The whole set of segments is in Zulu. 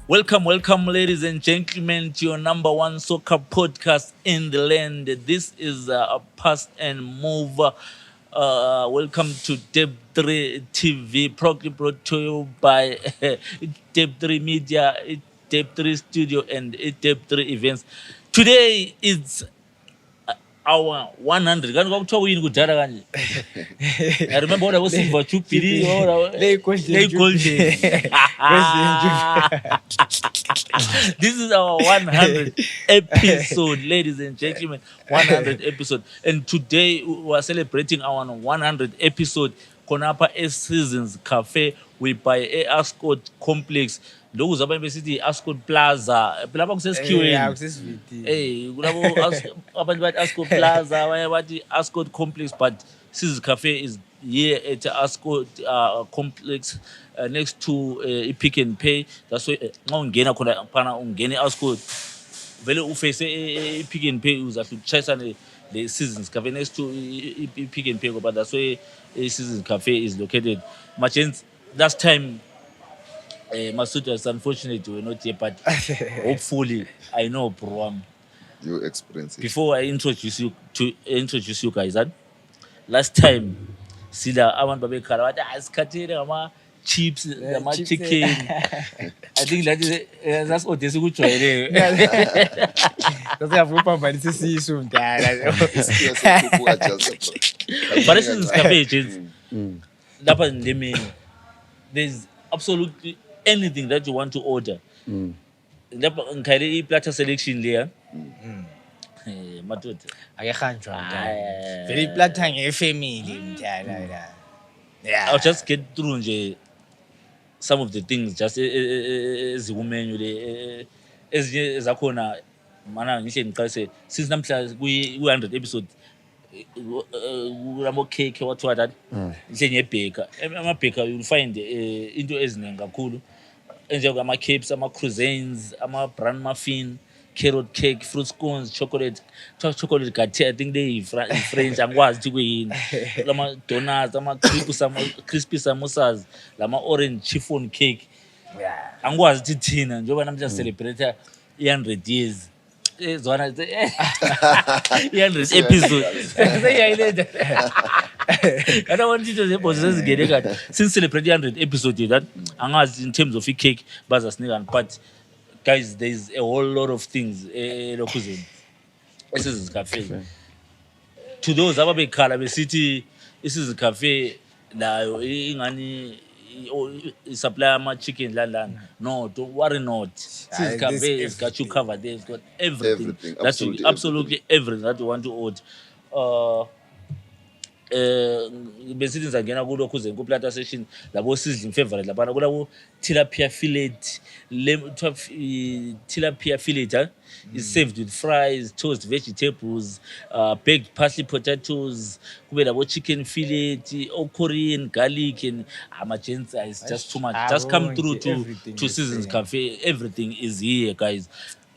Welcome, ladies and gentlemen, to your number one soccer podcast in the land. This is a Pass and Move. Welcome to Deb 3 TV, proudly brought to you by Deb 3 Media, Deb 3 Studio, and Deb 3 Events. Today is our 100. Kanti kwakuthiwa yini kudala kanje? I remember what I was saying for Jubilee or Lay golden Lay Jubilee. Golden. Golden This is our 100 episode, ladies and gentlemen. 100 episode. And today we are celebrating our 100 episode. Konapa S Seasons Cafe. We buy a Ascot Complex. Lokhu zabantu besithi Ascot Plaza. Lapha kusesikhiweni. Yeah, kusesiviti. Kulabo abantu bathi Ascot Plaza, abanye bathi Ascot Complex, but Seasons Cafe is here at Ascot Complex next to Pick and Pay. That's why nxa ungena khona phana ungena Ascot vele uface Pick and Pay uzathi uchayisana the Seasons Cafe next to Pick and Pay, but that's where Seasons Cafe is located. Machins, last time Masudu is unfortunate we're not here, but hopefully I know bro. You experience it. Before I introduce you guys, last time sila abantu babekhala bathi asikhathele ngama chips ngama chips, chicken. I think that is that's what esikujwayeleyo. Sasiyavuphambanisa isisu mdala. People are just But this is cafe agents. Lapha ndemini, there's absolutely anything that you want to order. Lapha ngikhayele i-platter selection leya. Madoda. Ake khanjwa mdala. Ah. Vele iplata ngefamily mdala la. Yeah. I'll just get through nje some of the things just ezikumenyu le ezinye zakhona mana ngihle ngiqalise since namhla ku-100 episode kulabo cake wathiwa that ngihle ngebhaker amabhaker you'll find into eziningi kakhulu enjengama capes, ama croissants, ama bran muffin, carrot cake, fruit scones, chocolate gâteau. I think they French angikwazi ukuthi kuyini. Lama donuts, ama crispy samosas, lama orange chiffon cake. Yeah. Angikwazi ukuthi thina njengoba namhla celebrate 100 years. Zwana 100 episodes. Seyayiletha. I don't want you to say possess get since celebrating 100 episode that angazi in terms of cake bazasinika, but guys there's a whole lot of things lokhuzeni Seasons Cafe. To those ababekhala besithi Seasons Cafe nayo ingani supply ama chicken la. No, don't worry not. Seasons Cafe has got you covered. They've got everything. Everything, That's absolutely everything that you want to order. Besithi ngizangena kulokhuzeni ku-platter session labo sizzling favorite lapana kulabo tilapia fillet tilapia fillet is served with fries, toast vegetables, baked parsley potatoes, kube labo chicken fillet, Korean garlic, and amagents is just too much. Just come through to Seasons Cafe. Everything is here, guys.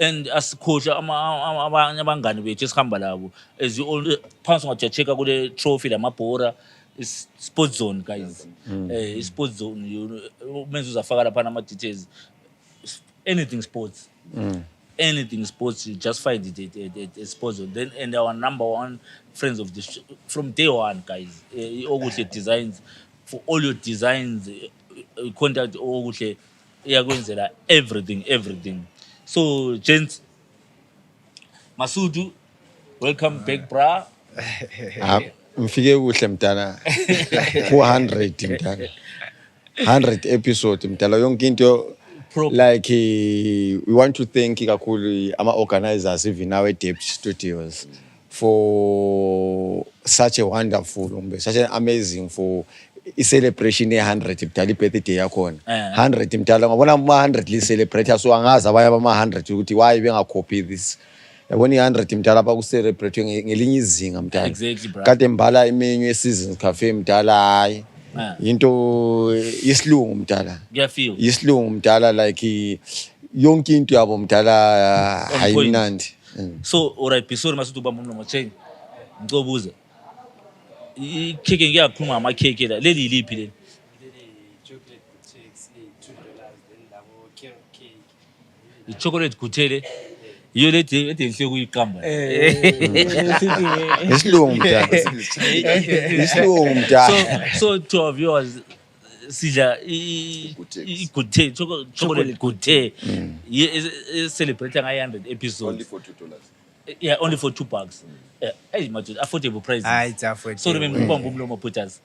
And as coach abanye abangani bethu esihamba labo, as you all phansi ungacheck kule trophy lamabhora is sport zone, guys. Is sport zone, you menze uzafaka lapha ama details, anything sports. Anything sports, you just find it at sports zone. Then and our number one friends of the from day one, guys. Okuhle Designs, for all your designs, contact Okuhle iyakwenzela everything. So, gents, Masudu, welcome back, bra. Mfike kuhle mdala ku100 mdala 100 episode mdala yonke into like we want to thank kakhulu ama organizers even now at Depth Studios for such a wonderful such an amazing for celebration ye100 mdala birthday yakhona 100 mdala ngabona ama 100 li celebrate so angazi abaya ama 100 ukuthi why bengacopy this yabona i100 mdala baku-celebrate ngelinye izinga mdala. Exactly, bro. Kade mbala imenyu ye-Seasons Cafe mdala hayi into isilungu mdala. Ngiyafeel. Isilungu mdala like yonke into yabo mdala hayimnandi. So alright, sorry Masudu ubamba umlomo change. Ngicobuza. Ikheke ngiyakhuluma ngama cake la. Leli yiliphi leli? chocolate cakes $2 then labo carrot cake chocolate guthele yiyo le edenhle kuyiqamba Isilungu mdala. Isilungu mdala. so to our viewers sidla iguthe chocolate guthe celebrate nga 100 Only episodes for $2. yeah only for $2 hey madoda affordable prices Hayi, it's affordable. so remember ubamba umlomo phuthas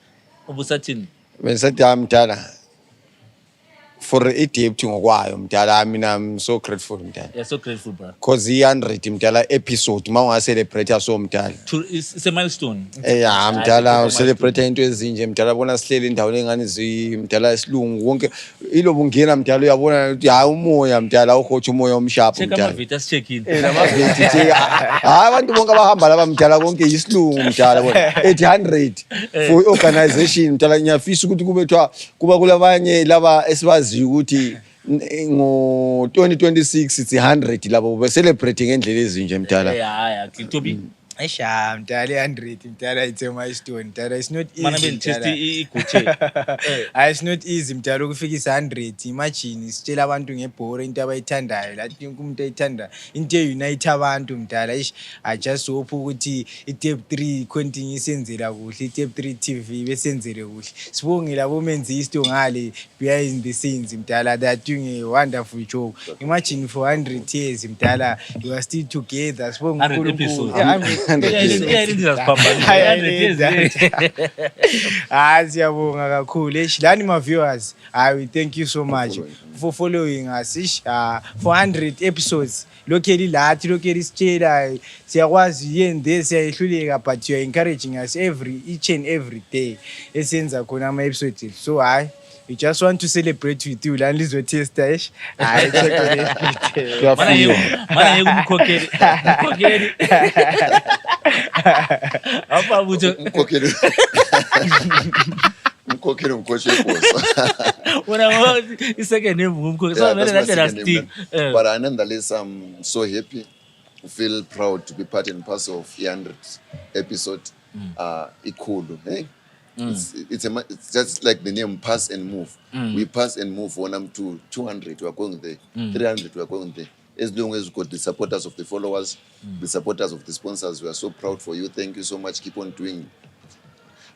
ubusathini Bengisathi mdala for i-depth ngokwayo mdala. I mean, I'm so grateful mdala. yeah so grateful bro Cause i-100 mdala episode ma celebrate so mdala. it's a milestone Yeah, mdala celebrate into ezinje mdala bona sihleli endaweni engani mdala isilungu wonke ilo bungena mdala uyabona ukuthi hayi umoya mdala uhotsha umoya omshapo check mdala. ama-vita check in Hayi abantu bonke abahamba laba mdala konke isilungu mdala bona 800 for organization mdala ngiyafisa ukuthi kuba kulabanye laba esibaziyo ukuthi ngo 2026 it's 100 labo be celebrating ngendlela ezinje mdala. yeah Toby Esha, mdala 100, mdala it's a milestone. Mdala it's not easy. mana bentest iguthe It's not easy mdala ukufikisa 100. Imagine sitshela abantu ngebhora into abayithandayo. Lathi umuntu ayithanda into unite abantu mdala. I just hope ukuthi iTap 3 continue isenzela kuhle. iTap 3 TV besenzele kuhle. Sibonge labo menzi isto ngale behind the scenes mdala. They are doing a wonderful job. Imagine for 100 years mdala you are still together. Sibonge 100 episodes. Siyabonga kakhulu. Lani ma viewers, we thank you so much for following us. For 100 episodes. Lokeli lathi lokeli sitshela siyakwazi yende siyahluleka but you are encouraging us each and every day esenza khona ama episodes. So we just want to celebrate with you. Lani lizotesta ish. mana yekumkhokheli apha butho Umkhokheli umcoach webhosa. wona i-second name ngumkhokheli so vele That's my nathi second name, stick But nonetheless, I'm so happy, feel proud to be part and parcel of the 100th episode. Ikulu, hey? It's just like the name pass and move. We pass and move when I'm to 200, we are going there. 300, we are going there. As long as we got the supporters of the followers, the supporters of the sponsors, we are so proud for you. Thank you so much. Keep on doing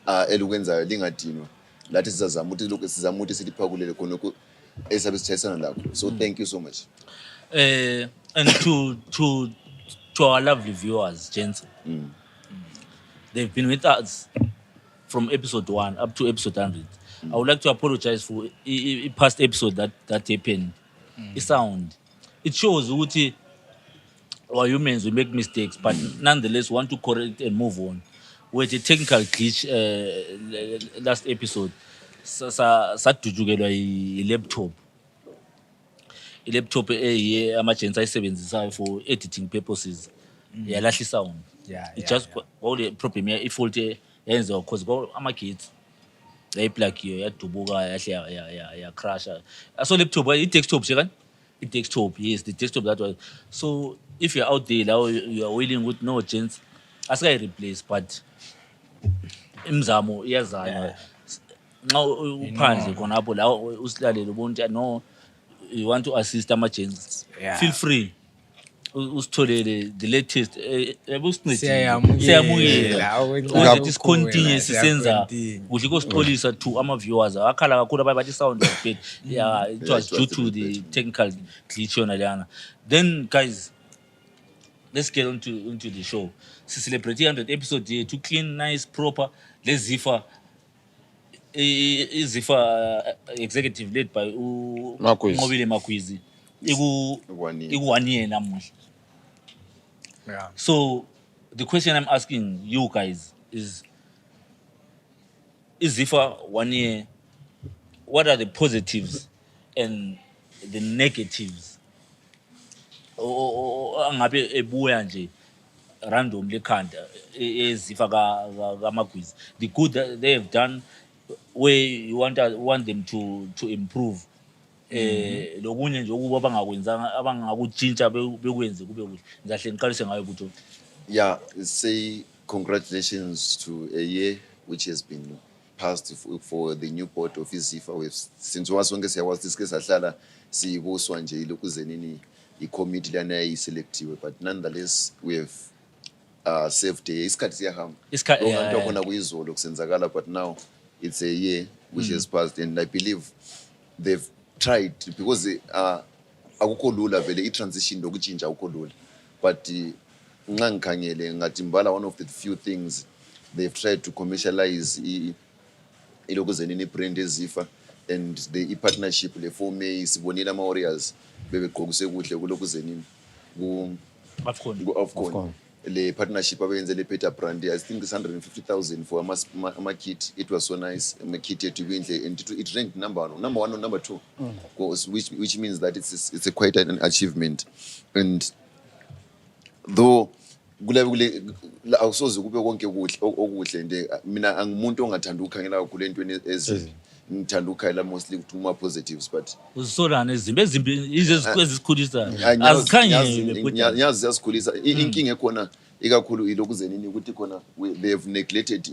elukwenzayo lingadinwa. That is zamuthi lokho sizamuthi siliphakulele khona ku esabe sitshayisana lakho. So thank you so much. and to our lovely viewers, gents. They've been with us from episode 1 up to episode 100. I would like to apologize for a past episode that happened. It sound. It shows ukuthi our humans we make mistakes, but nonetheless want to correct and move on. With a technical glitch last episode, sadujukelwa i-laptop. I-laptop ama-agents ayisebenzisayo for editing purposes. Yalahla sound. It just all the problem i-fault yenziwa because ama-gates yayi-plug yadubuka yahle ya-crasha. So laptop i-desktop nje kani? I-desktop, yes, the desktop that was. So if you're out there now you are willing with no gents, asikayi-replace but imizamo iyazanywa nxa uphandle khonapho la usilalele ubona no you want to assist ama-gents, feel free usitholele the latest siyamukela ukuthi sicontinue sisenza kuhle kosixolisa to ama-viewers akhala kakhulu abaye bathi sound was bad. Yeah, it was due to the technical glitch yona leyana. Then guys, let's get into the show. Celebrate 100 episode to clean, nice, proper. Let's Zifa executive led by Ngobile Makwizi. Iku 1 year namuhla. So the question I'm asking you guys is Zifa 1 year, what are the positives and the negatives? Angabe ebuya nje randomly ekhanda ezifa kaMagwizi, the good that they have done where you want them to improve lokunye nje ukuba bangakwenzanga abangakutshintsha bekwenze kube kuhle. Ngizahle ngiqalise ngayo butho. Yeah, say congratulations to a year which has been passed for the new board of Zifa. Since once siyakwazi isikhe sahlala siyibuswa nje lokuze nini i-committee lana yayiselectiwe, but nonetheless we have saved isikhathi siyahamba. Lonke khona kuyizolo kusenzakala, but now it's a year which has passed, and I believe they've tried, because akukho lula vele i-transition lokutshintsha akukho lula, but nxa ngikhangele ngathi mbala one of the few things they've tried to commercialize ilokuzenini brand ezifa, and the partnership le forme sibonile ama-Warriors bebegqokise kuhle kulokuzenini ku-AFCON. Le partnership abenze le Peter brand, I think it's 150,000 for ama kit. It was so nice. Ama kit yethu kwindle, and it ranked number 1 or number 2, which means that it's a quite an achievement. And though kule awusoze kube konke okuhle nje, mina angimuntu ongathanda ukukhangela kakhulu entweni ngithanda ukukhangela mostly kuma positives, but usolana izimbe ezimbi izezikhulisayo azikhanye nyazi ziyasikhulisa. Inkinga ekhona ikakhulu ilokuzenini ukuthi khona they have neglected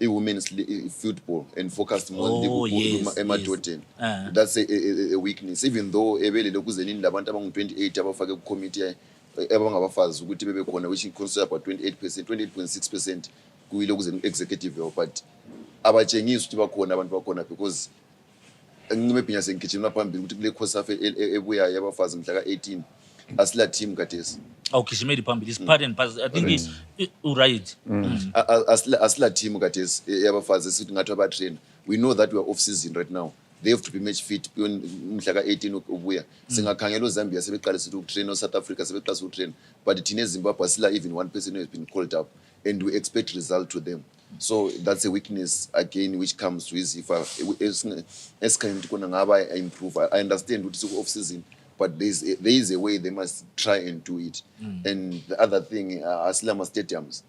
women's football and focused more emadodeni. That's a weakness, even though ebele lokuzenini labantu abangu-28 abafake ku-committee abangabafazi ukuthi bebe khona, which consider about 28.6% kuyilokuzenini executive, but abatshengisi ukuthi bakhona abantu bakhona, because maybe ngisengigijima phambili ukuthi kule COSAF ebuya yabafazi mhla ka-18 asila team kathesi. awugijimeli phambili isiphatheni but I think right. Asila team kathesi yabafazi sithi ngathi abatrain. We know that we are off season right now. They have to be match fit mhla ka-18 ubuya. Singakhangela uZambia sebeqala sithi ukutrain, South Africa sebeqala ukutrain, but thina eZimbabwe asila even one person who has been called up, and we expect result to them. So that's a weakness again which comes to Izifa. Esikhathi kona ngaba improve. I understand ukuthi off season, but there is a way they must try and do it. And the other thing, asilama stadiums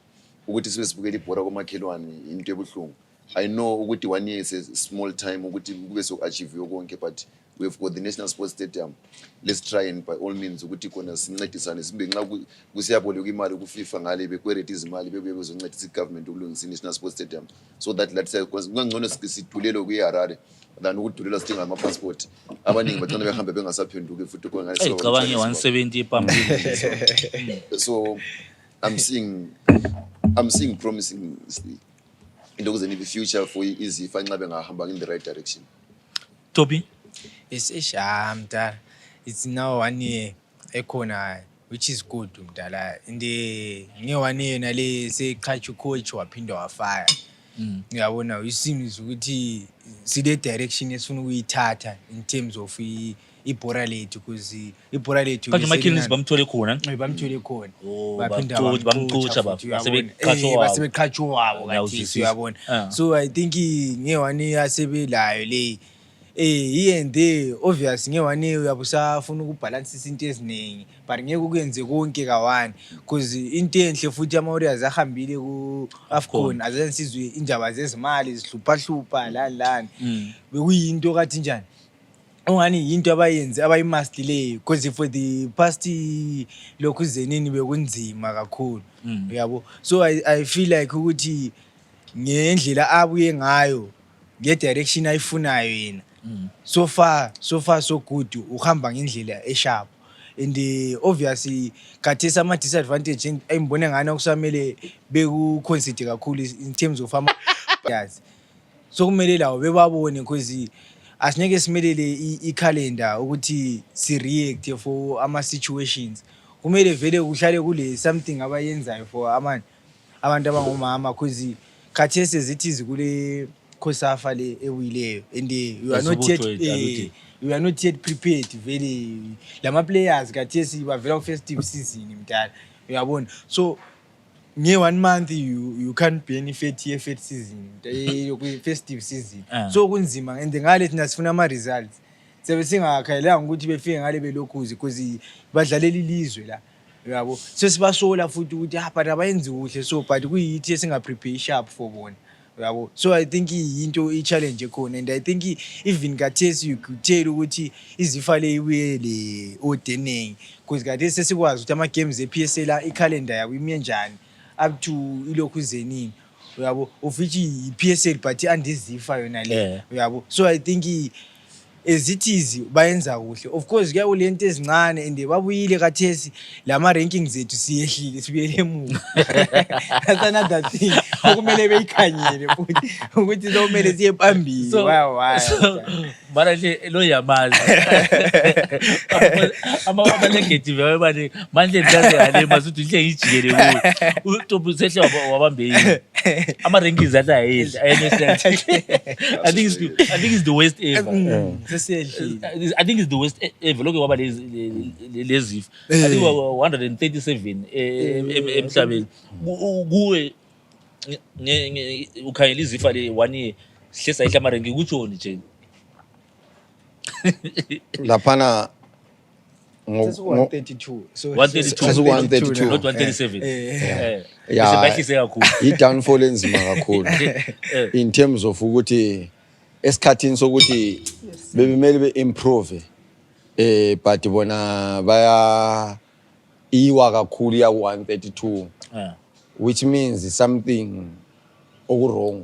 ukuthi sibe sibukela ibhola komakhelwane into ebuhlungu. I know ukuthi 1 year is a small time ukuthi kube so achieve konke, but we have got the National Sports Stadium. Let's try and by all means ukuthi kona sincedisane sibe nxa kusiyaboleka imali ku FIFA ngale bekwerete izimali bebezoncedisa igovernment ukulungisa National Sports Stadium, so that let's say kungangcono sidulelo kuyiHarare than ukudulela sidinga ama passport. Abaningi bacana behambe bengasaphenduki futhi kona ngale ecabanga 170 phambili. So I'm seeing promising in the future for Izifa nxa bengahamba in the right direction. Toby, it's now 1 year ekhona, which is good mdala. Inde nge 1 year nale seqhatsha coach waphinda wafaya. Ngiyabona it seems ukuthi sile direction esifuna ukuyithatha in terms of ibhora lethu, because ibhora lethu kanti McKinsey bamthole khona bamthole khona baphinda bamxotsha basebeqhatsha wabo kathisi, uyabona. So I think nge 1 year sebelayo le iyende obvious nge 1 year uyabusafuna ukubalansisa into eziningi, but ngeke ukuyenze konke ka1, because into enhle futhi ama-Warriors ahambile ku-AFCON azensizwe indaba zezimali zihlupha lani bekuyinto kathi njani ongani yinto abayenze abayimust leyo, because for the past lokhu zenini bekunzima kakhulu, uyabo. So I feel like ukuthi ngendlela abuye ngayo nge-direction ayifunayo yena, so far so good, uhamba ngendlela esharp. And obviously kathesa ama-disadvantage engibone ngani okusamele beku-consider kakhulu in terms of yes. So kumele lawo bebabone, because asingeke simelele i-calendar ukuthi si-react for ama-situations. Kumele vele kuhlale kule something abayenzayo for abantu abangomama, because khathesi zithi zikule COSAFA le ewileyo, and you are not yet prepared vele. Lama players khathesi bavela ku-festive season mdala, uyabona. So nge 1 month you can't benefit ye-first season festive season. So kunzima, and ngale thina sifuna ama-results sebe singakhayelanga ukuthi befike ngale belokhuzi, because badlalela ilizwe la, uyabo. So sibasola futhi ukuthi but abayenzi kuhle, so but kuyithi esingaprepare sharp for bona, uyabo. So I think into i-challenge ekhona, and I think even kathesi you could tell ukuthi Izifa le ibuye le odening, because kathesi sesikwazi ukuthi ama-games e-PSL i-calendar yabo ime njani up to ilokhu zenini, uyabo, of which i-PSL but andizifa yona le, uyabo. So I think as it is bayenza kuhle. Of course kuya kulento ezincane and babuyile kathesi lama rankings zethu siyehlile sibuyele emuva. That's another thing okumele beyikhanyele futhi ukuthi sokumele siye phambili. So mara nje lo yamazi ama negative abanye manje ngaze yale masuthi nje ijikele kuyo uTopu sehle wabambe yini ama rankings atayedla I think it's the worst ever. I think it's the worst ever. Look waba lezi I think 137 emhlabeni kuwe ukhangela izifa le 1 year sihlesa ihla ama ranking kuthoni nje laphana 132 so 132 not 137 bahlise kakhulu i-downfall enzima kakhulu in terms of ukuthi esikhathini sokuthi bebemele be-improve but bona baya iwa kakhulu ya 132 which means something oku-wrong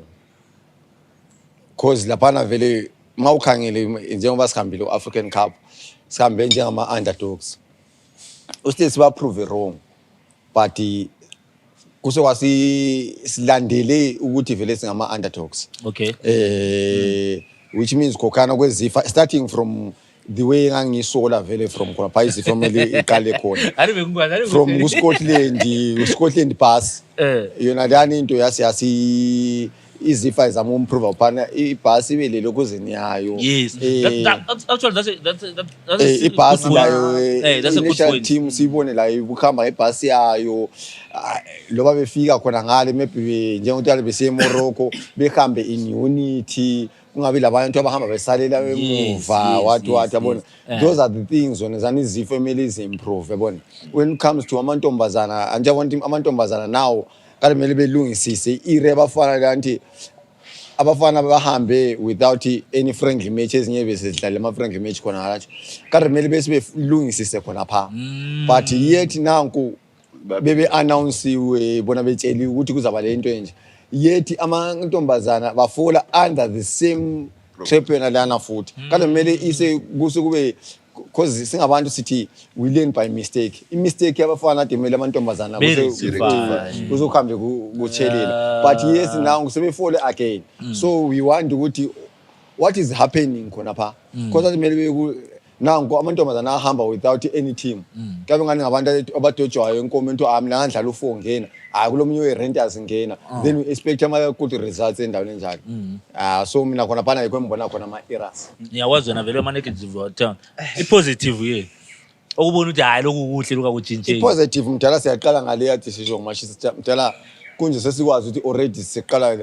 cause laphana vele mawukhangele njengoba sihambile u-African Cup sihambe njengama-underdogs uStates ba-prove wrong but kusokwasi silandele ukuthi vele singama-underdogs okay which means kokhana kwezifa starting from the way ngangisola vele from khona pha izifo mele iqale khona from ku-Scotland bus yona lani into yasi izifa izama improve upana ibhasi ibe lelo kuzini yayo yes actually that's ibhasi nayo that's a good point team sibone la ukuhamba ibhasi yayo loba befika khona ngale maybe njengokuthi bese eMorocco behambe in unity kungabi labantu abahamba besalela emuva what yabona those are the things zonezana izifo emeli improve yabona when it comes to amantombazana anje amantombazana now kade mele belungisise ire bafana kanti abafana bahambe without any friendly match ezinye bese sidlala ama friendly match khona ngalathi kade mele bese belungisise khona pha but yet nanku bebe announce bona betsheli ukuthi kuzaba lento enje yet amantombazana bafola under the same champion lana futhi kade mele ise kube because singabantu sithi we learn by mistake imistake yabafana demele amantombazana kuzokuhambe kutshelela but yes now sebefole again so we want ukuthi what is happening khona pha because demele nangu amantombazana ahamba without any team kabe ngani ngabantu abadojwayo enkomento amina ngandlala u4 ngena kulomunye we-renters ngena then we expect ama-good results endaweni enjalo so mina khona phana yikho embona khona ama-errors ngiyawazi wena vele ama-negative watown i-positive ye okubona ukuthi hayi lokhu kuhle lokakutshintsheni i-positive mdala siyaqala ngaleya decision ngoManchester mdala kunje sesikwazi ukuthi already siqala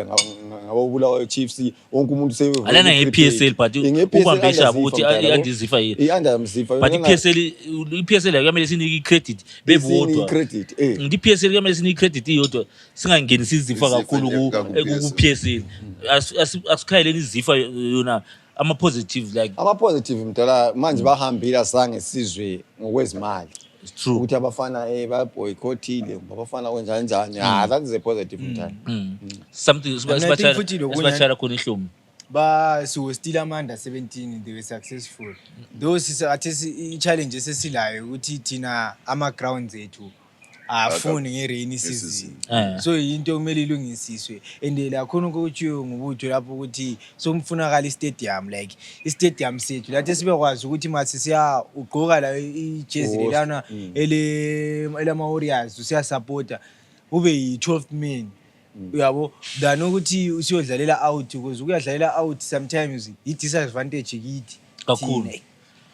ngabobulawa Chiefs wonke umuntu alana nge-PSL but ubambesha ukuthi iyandizifa yini iyandamzifa but i-PSL kuyamele sinike i-credit bebodwa i-PSL kuyamele sinike i-credit iyodwa singangenisi izifa kakhulu ku-PSL asikhayeleni izifa yona ama-positive like ama-positive mdala manje bahambile asange sizwe ngokwezimali it's true ukuthi abafana baboycottile abafana kwenza njani that is a positive mdala something sibachara khona ihlomo so still under 17 they were successful those i-challenge sesilayo ukuthi thina ama-grounds ethu afuni nge-rainy season so into kumele ilungisiswe and la khona okutshiwo ngubutho lapho ukuthi somfunakala i-stadium like i-stadium sethu lathi sibekwazi ukuthi mathi siya ugqoka la ijezi lelana elama-Warriors usiyasupporta ube yi-12th man uyabo than ukuthi usiyodlalela out because ukuyadlalela out sometimes i-disadvantage kithi kakhulu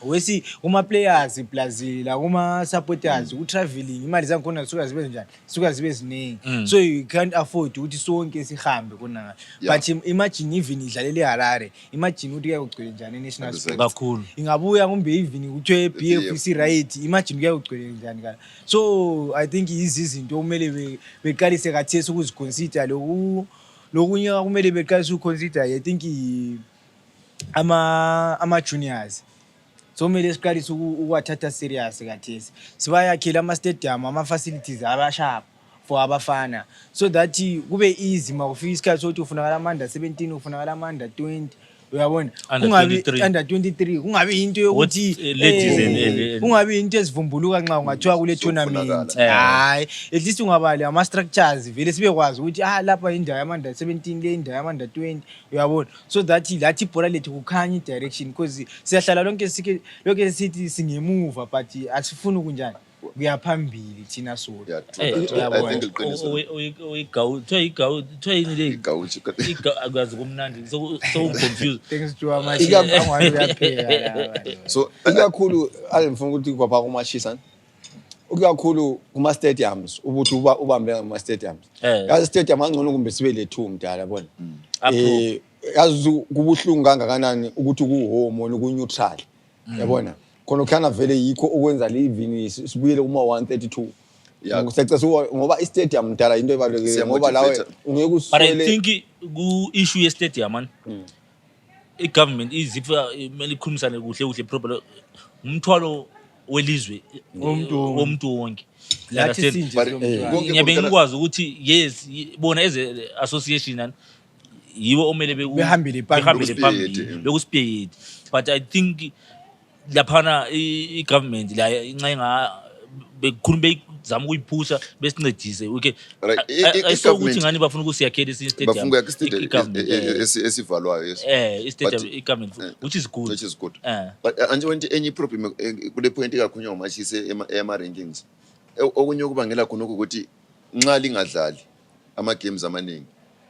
wesi uma-players plus la kuma-supporters u-traveling imali zangikhona suka zibe njani suka zibe ziningi so you can't afford ukuthi sonke sihambe khona but imagine even idlalele eHarare imagine ukuthi kuya kugcwele njani e-national sport kakhulu ingabuya kumbe even kuthiwe BF isi-right imagine kuya kugcwele njani kana so I think izinto kumele beqalise kathesi ukuziconsider lokunye kumele beqalise ukuconsider I think ama-juniors so kumele siqalise ukuwathatha serious kathesi sibayakhela ama-stadium ama-facilities abasharp for abafana so that kube easy makufika isikhathi sokuthi ufunakala ama-under 17 ufunakala ama-under 20 uyabona Under kungabi 23. under 23 kungabi into yokuthi What, ladies and- kungabi into ezivumbuluka nxa ungathiwa kule tournament Sokufunakala. hayi at least ungabali ama structures vele sibekwazi ukuthi lapha indawo yamanda 17 le indawo yamanda 20 uyabona so that lathi ibhola lethu kukhanya direction because siyahlala lonke sithi singemuva but asifuni kunjani kuyaphambili thina so Yeah, true Eh, that. I think liqiniso. Igawuchi. akwazi kumnandi so-confused thanks to amashangwane uyapheka So ikakhulu ngifuna ukuthi kwapha kumashisa ikakhulu kuma stadiums ukuthi ubambe ngama stadiums yazi stadium angcono kumbe sibe le 2 mdala yabona yazi kubuhlungu kangakanani ukuthi kuhome ku neutral yabona khona kukhana vele yikho okwenza livini sibuyele kuma 132 ngicecisa ngoba i stadium mdala into ebalekile ngoba lawe ungeke but I uswele think ku-issue ye-stadium man i-government izifa kumele ikhulumisane kuhle proper umthwalo welizwe womuntu wonke lathi Understand? sinje Konke ngiyabe konke- ngikwazi ukuthi yes bona as a association yiwo omele Behambele phambili. Bekusipeyede. bekusipeyede but I think laphana i-government la incenga bekhuluma bezama ukuyiphusha besincedise okay Right. I saw ukuthi I-government- ngani bafuna ukusiyakhela esinye bafuna ukuyakha stadium i-stadium esivalwayo yes. i-stadium i-government which is good Which is good. Eh. But anje wenti enye problem kule point ekakhulunywa ngomashise ema rankings. Okunye okubangela khona ukuthi nxa lingadlali ama games amaningi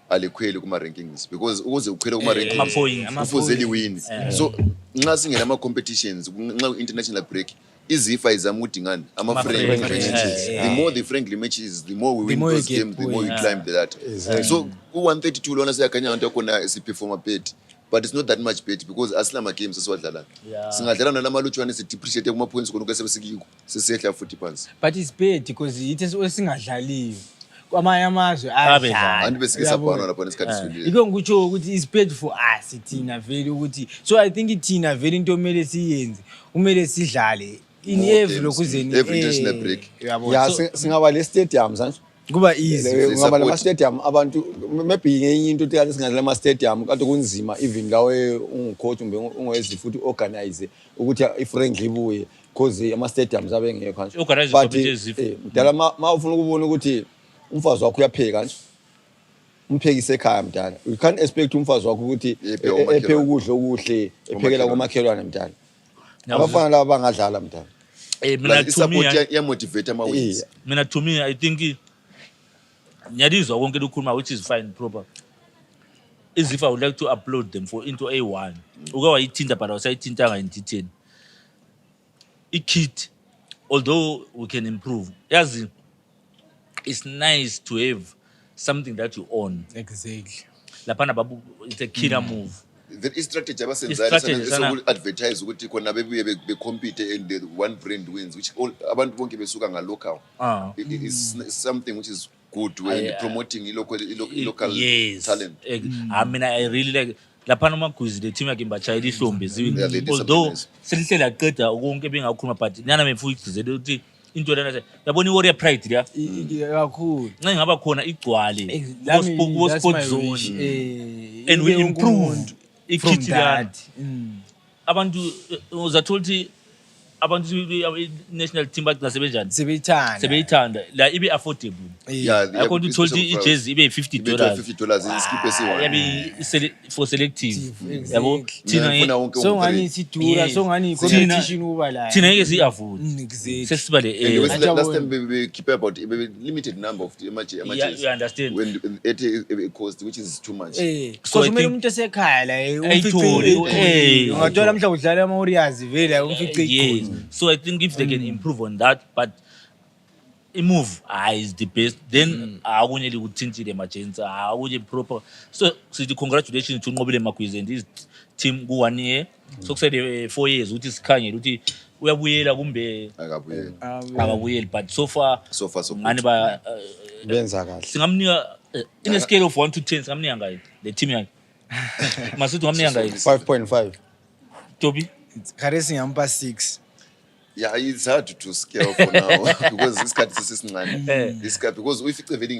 alikhweli kuma rankings because ukuze ukhwele kuma rankings ama-points. kufuze liwin. So nxa singena ama competitions nxa international break izifa izama ukudingana ama friendly friendly matches. The more the friendly matches the more we win more you those get games the more we points. climb the ladder. So ku 132 lona siyakhanya ngento khona siperforma bet but it's not that much bet because asila ama games esiwadlala. Yeah. Singadlala nalama lutshwane si depreciate kuma points khona kuse besikiko sesehla futhi phansi. but it's bad because ithi esingadlaliyo kwamanye amazwe Abedlala. Andi besike sabona lapha nesikhathi sidlule. iko ngikutsho ukuthi is paid for us thina vele ukuthi so I think thina vele into omele siyenze kumele sidlale in More every games, lokuzeni every international break. uyabona ya so singaba le stadiums anje kuba easy ngaba lama support. stadium abantu maybe ngenye into ukuthi singadlala ama stadium kanti kunzima even lawe ungucoach kumbe ungezi futhi organize ukuthi i-friendly ibuye because ama stadiums abengekho kanje Organize But, competitions mdala ma ufuna ukubona ukuthi umfazi wakho uyapheka kanje umphekise ekhaya mdala you can't expect umfazi wakho ukuthi Ephe omakhelwane. ephe ukudla okuhle ephekela komakhelwane mdala abafana laba bangadlala mdala mina Plus to me i-support ya motivate ama wins. mina to me I think ngiyalizwa konke lokukhuluma which is fine proper is if I would like to upload them for into A1 uke wayithinta but awusayithintanga in detail i-kit although we can improve yazi it's nice to have something that you own exactly laphana babu it's a killer move There is strategy I-strategy sana- abasenzayo advertise ukuthi khona bebuye be-compete and the one brand wins which all abantu bonke besuka nga-local. It is something which is good when promoting local yes talent. I mean I really like laphana magwizi le team yakhe mbachayela ihlombe Yeah, they ziwini did although something nice. selihlele aqeda konke bengakhuluma but nana mefu igcizele ukuthi into lena yabona i-warrior pride la kakhulu nxa ngaba khona igcwale That's sport my zone wish. and we Ibe wonke improve umuntu from ikhithi lana that abantu uzathola ukuthi abantu i-national team bagcina sebenjani sebeyithanda sebeyithanda la ibe affordable akho ukuthi uthola ukuthi ijezi ibe $50 $50 iskip esiwa. yabe for selective Exactly. yabo thina Ngifuna wonke so umuntu ngani ready. isidura Yes. so ngani Thina- competition uba la thina ngeke siyi-afford exactly sesiba le And era last time we keep about a limited number of matches. you understand When at a cost which is too much. So because I kumele think- umuntu esekhaya la Ayithole, ungathola mhlawumbe udlala ama-Warriors vele umfice yes ikhona so I think if they can improve on that but i-move is the best then akunye likuthintile emergency akunye proper so sithi congratulations to unqobile magwizi and his team ku-1 year so kusele 4 years ukuthi sikhangele ukuthi uyabuyela kumbe Akabuye. akabuyeli but so far So far, so good. ngani ba benza kahle singamnika in a scale of 1 to 10 singamnika ngayo le team yakhe masithi ungamnika ngayo 5.5 Toby kare singampa 6 Yeah, it's hard to scale for now because this card is this card because if it's very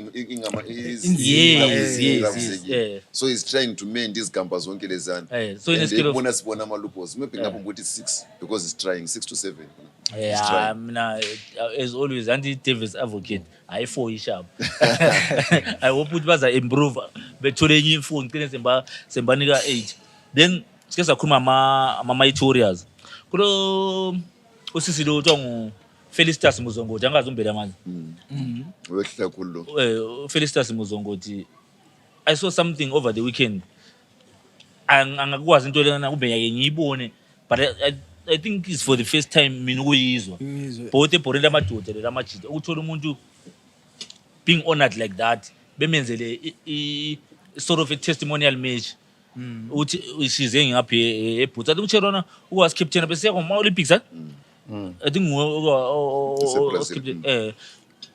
yes. so he's trying to mend these gambas on Kelezan. So in a scale of loopholes, maybe up 6 because he's trying 6 to 7. yeah, as always, Andy Davis advocate. I 4 sharp. I hope it was improve. But today, phone sembanika 8. Then, just a mama tutorials. Kulo usisi lo tongu Felicitas Muzongo janga zumbela manje. Wehle khulu. Felicitas Muzongo ti I saw something over the weekend. Angakwazi into lena kube yake ngiyibone but I think it's for the first time mina ukuyizwa. Both eBorela amadoda lamajita ukuthola umuntu being honored like that bemenzele sort of a testimonial match. Uthi isize ngaphi eBoots athi uCherona was captain bese kuma Olympics I think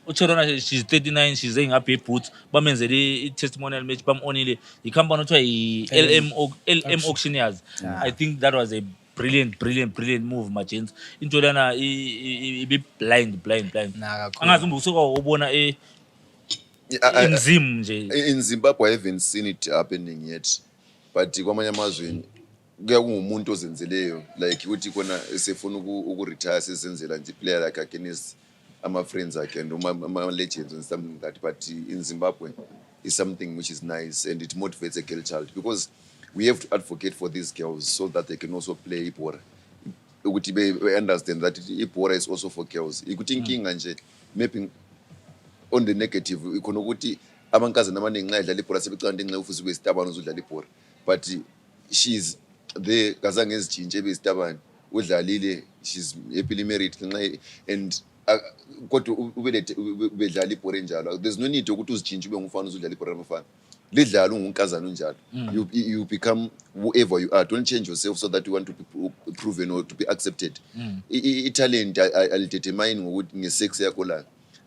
uCherona she's 39 she's saying ngaphi eBoots bamenzele testimonial match bamonile icompany othiwa LM Auctioneers. I think that was a brilliant move Magents into lana be blind angazi umbusuka ubona in Zimbabwe I haven't seen it happening yet. But kwamanye amazweni kuya kungumuntu ozenzeleyo like uthi kona esefuna ukuretire sezenzela nje player like against ama friends akhe and ama legends and something like that. But in Zimbabwe is something which is nice and it motivates a girl child because we have to advocate for these girls so that they can also play ibhora. Ukuthi we understand that ibhora is also for girls. Ikuthi inkinga nje maybe on the negative ikhona ukuthi abankazi namaningi nxa idlala ibhora sebecanda nxa ufuthi ube sitabana uzodlala ibhora. But she's there kazange ezitshintshe ebesitabani udlalile she's happily married and kodwa ubedlala ibhora enjalo there's no need ukuthi uzitshintshe ube ngumfana uzodlala ibhora labafana lidlala ungunkazana unjalo you become whoever you are. Don't change yourself so that you want to be proven or to be accepted. Talent I'll determine ngokuthi ngesex yakho la.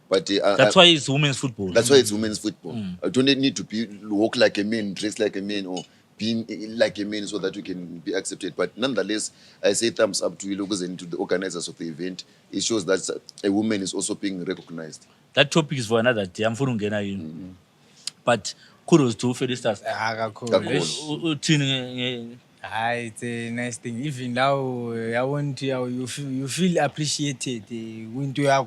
But that's why it's women's football. That's why it's women's football. I don't need to walk like a man, dress like a man, or being like a man so that you can be accepted. But nonetheless, I say thumbs up to Ilogos and to the organizers of the event. It shows that a woman is also being recognized. That topic is for another day. I'm for but kudos to Felicitas. It's a nice thing. Even now, I want you feel appreciated. When you are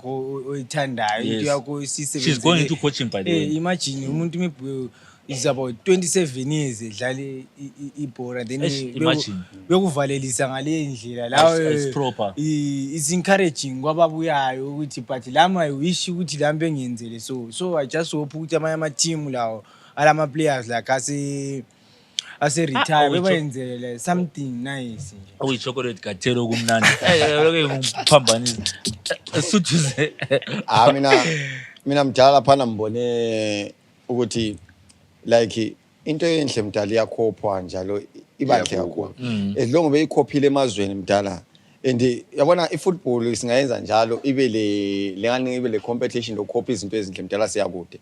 she's going into coaching by the way. Imagine, it's about 27 years. Then imagine. It's proper. It's encouraging. But I wish you would so I just hope my team now, all my players like I say retire something nice. We chocolate katero kumnandi. Ngiphambanisa. Suthuze. Mina mdala phana mbone ukuthi like into enhle mdala iyakhopha njalo ibanhle kakhulu. As long beyikhophile emazweni mdala and yabona ifootball singayenza njalo ibe le competition lokhopha izinto ezinhle mdala siyakude.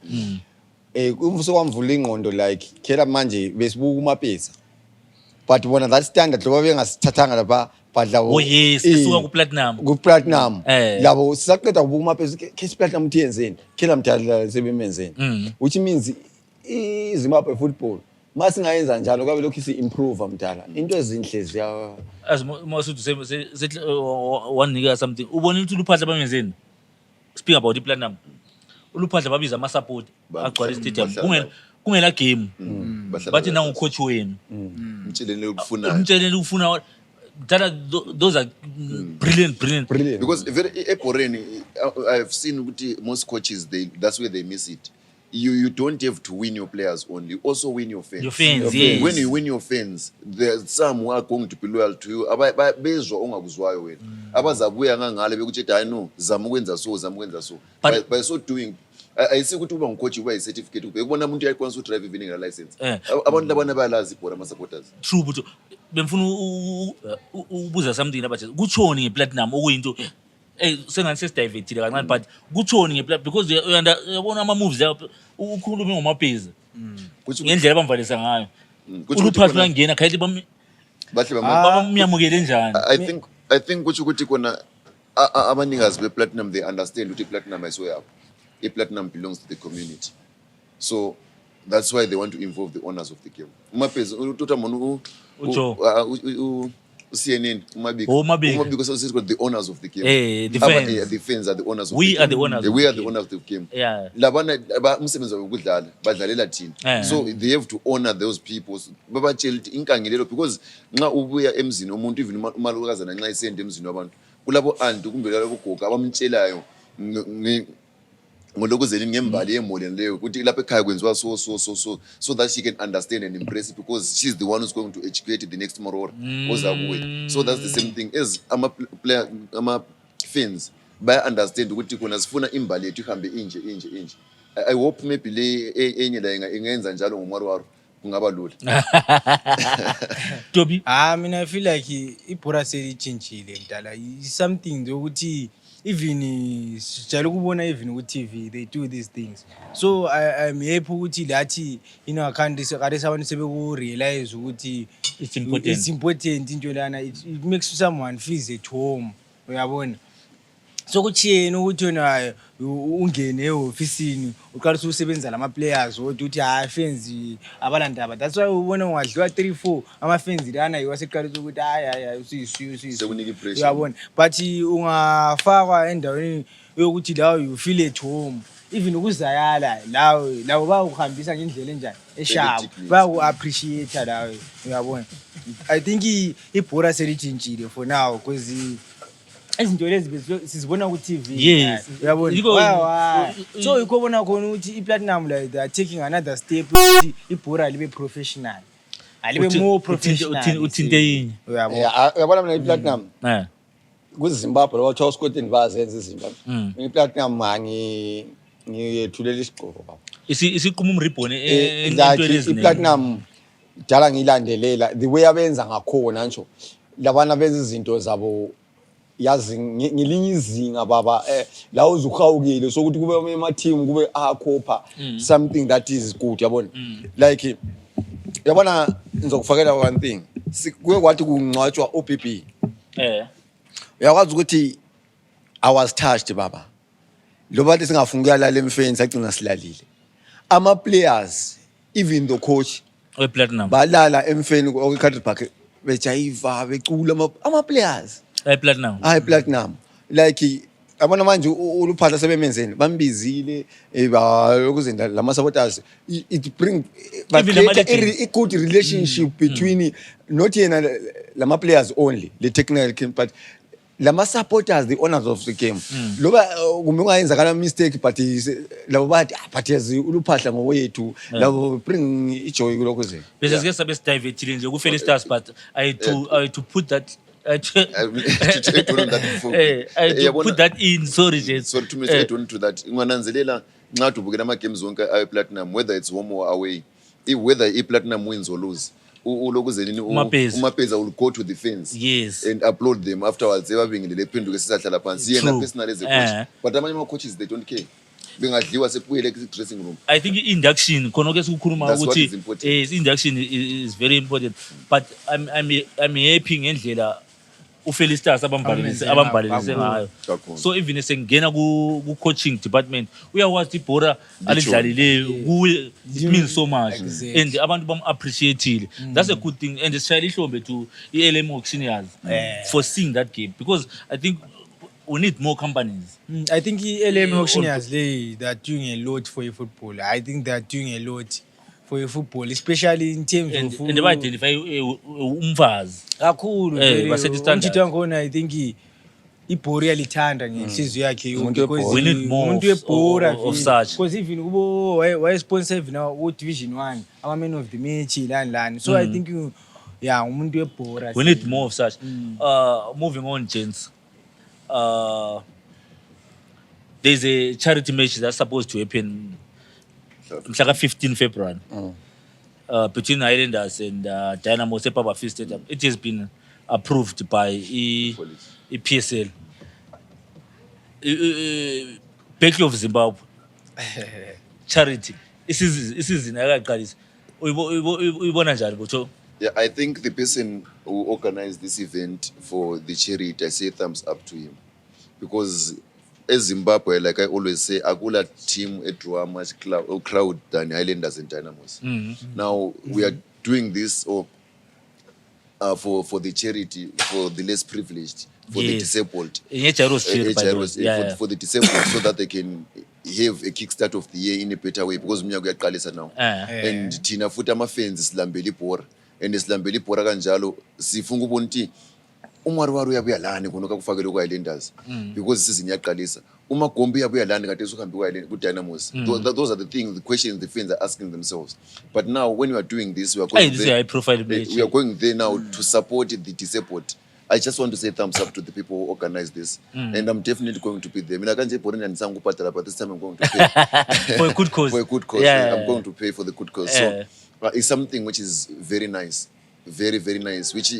Umfuso wamvula ingqondo like khela manje besibuka umapesa but bona that standard loba bengasithathanga lapha badla yes esuka ku platinum labo sisaqeda ukubuka umapesa case platinum thiyenzeni khela mdala sebemenzeni which means iZimbabwe football masingayenza njalo kwabe lokhu improve mdala into ezinhle ziya as masudu sethi one nigga something ubona ukuthi luphahla bamenzeni speak about iplatinum uluphahla babiza ama support agcwala stadium kungela game bathi nangu coach wenu umtshelele ukufuna those are brilliant because very eBoreni I've seen ukuthi most coaches that's where they miss it. You don't have to win your players only, you also win your fans. Yes. When you win your fans, there's some who are going to be loyal to you. Bezwa ongakuzwayo wena. Abazabuya ngangale bekuthi hayi no zama ukwenza so. By so doing I see ukuthi uba ngcoach uba certificate ubona umuntu uyakwanisa drive even a license. Abantu labana bayalazi ibhora ama supporters. True but bemfuna ubuza something about kuchoni ngeplatinum okuyinto sengani sesidivetile kancane but kuchoni ngeplatinum because uyabona ama moves ukhulume ngomapeza ngendlela abamvalisa ngayo uluphasi langena khayithi bamyamukele njani. I think ukuthi kona abanikazi be-platinum, they understand ukuthi i-platinum ayisiwe yabo. I-platinum belongs to the community. So that's why they want to involve the owners of the game. Umapezi utotha mona CNN Umabiko says the owners of the game. The fans. The fans are the owners of We the game. are the owners. We are the owners of the game. Yeah. Labana umsebenzi wokudlala badlalela thina. So they have to honor those people. Babatshela ukuthi inkangelelo, because nxa ubuya emzini umuntu even umalukazana nxa isende emzini wabantu kulabo anti kumbe labo gogo abamtshelayo ngolokuzelini ngembali yemoli leyo ukuthi lapha ekhaya kwenziwa so that she can understand and embrace it, because she's the one who's going to educate the next Morora oza kuwe. So that's the same thing as player fans baya understand ukuthi khona sifuna imbali yethu ihambe inje. I hope maybe le enye la ingenza njalo ngoMororo kungaba lula. Toby, mina I feel like ibhora selitshintshile mdala. It's something ukuthi even sijalo kubona even ku TV they do these things. So I'm happy ukuthi lathi in our country kade sabantu sebeku realize ukuthi it's important into lana. It makes someone feel at home, uyabona. So kuthi yena ukuthi wena ungene eofisini uqala usebenza lama players ukuthi fans abalandaba. That's why ubona ungadliwa 3-4 ama fans lana yiwaseqala ukuthi sekunika ipressure, uyabona. But ungafakwa endaweni yokuthi lawo you feel at home, even ukuzayala lawo bakuhambisa ngendlela enjani eshabo, baku appreciate lawo, uyabona. I think ibhora selitshintshile for now because izinto lezi sizibona ku TV. Yes, uyabona. So ukubona khona ukuthi iPlatinum like they are taking another step ukuthi ibhora libe professional, alibe more professional. Uthinte yini, uyabona mina iPlatinum kuZimbabwe lo Charles Scotland bazenza izinto. iPlatinum ngiyethulela isigqoko baba. isiquma umribbon entweni eziningi. iPlatinum dala ngilandelela the way abenza ngakhona nje labana benza izinto zabo yazi ngelinye izinga baba, la uzukhawukile sokuthi kube ema team kube akhopha something that is good, yabona. Like yabona ngizokufakela one thing, kuye kwathi kungcwatshwa OPP. Uyakwazi ukuthi I was touched baba, lo bathi singafuni kuyalala emfeni sagcina silalile. Ama players even the coach wePlatinum balala emfeni ku Country Park bejayiva becula ama players iPlatinum. Like abona manje uluphahla sebemenzeni bambizile lokuzenda lama supporters, it bring a good relationship between not yena lama players only the technical but lama supporters, the owners of the game. Loba kumbe ungayenza kana mistake but labo bathi but yazi uluphahla ngowethu labo bring ijoy kulokho. Bese sike sabe sidivate nje ku Felicitas, but I to put that put that in. Sorry 2 minutes I don't to that. Ngananzelela nxa ubukela ama games wonke iPlatinum, whether it's home or away, whether iPlatinum wins or lose, ulokuzelini umapeza will go to the fans, yes, and upload them afterwards. Ebabingelele phenduke sisahlala phansi yena personally as a coach, but amanye ama coaches they don't care. Bengadliwa sekubuyele dressing room. I think induction khona ke sikukhuluma ukuthi induction is very important, but I'm happy ngendlela uFelicitas abambalelise ngayo. So even esengena ku coaching department uyawazi ibhora alidlalileyo kuwe, it means so much, and abantu bam appreciate. That's a good thing, and sishayile ihlombe to iLM Auctioneers for seeing that game, because I think we need more companies. I think LM Auctioneers they are doing a lot for football. I think they are doing a lot for football, especially in terms of and they identify umfazi kakhulu. Umthetho wakhona I think ibhora yalithanda ngenhliziyo yakhe yonke, because we need more of such, because even kubo why sponsor even now Division 1 ama men of the match lan. So I think umuntu webhora we need more of such. Moving on, gents. There's a charity match that's supposed to happen mhlaka 15 February between Highlanders and Dynamo Sepapa Field Stadium. It has been approved by PSL. Battle of Zimbabwe charity. Isizini akaqalisa. Uyibona njani botho? Yeah, I think the person who organized this event for the charity, I say thumbs up to him. because eZimbabwe, like I always say, akula team draw much crowd than Highlanders and Dynamos. Now we are doing this for the charity, for the less privileged, for the disabled, for the disabled, so that they can have a kickstart of the year in a better way, because mina kuyaqalisa now. And thina futhi ama-fans silambela ibhora, and silambela ibhora kanjalo sifunga ubona ukuthi uMariwari uyabuya lana khona kakufakele kwa-Highlanders, because isizini iyaqalisa. uMagombe uyabuya lana kade usuhambe ku-Dynamos. Those are the things, the questions the fans are asking themselves. But now when we are doing this, we are going there now to support the disabled. I just want to say thumbs up to the people who organize this, and I'm definitely going to be there. But this time I'm going to pay for a good cause. For a good cause, yeah. I'm going to pay for the good cause. So it's something which is very nice, very very nice. Which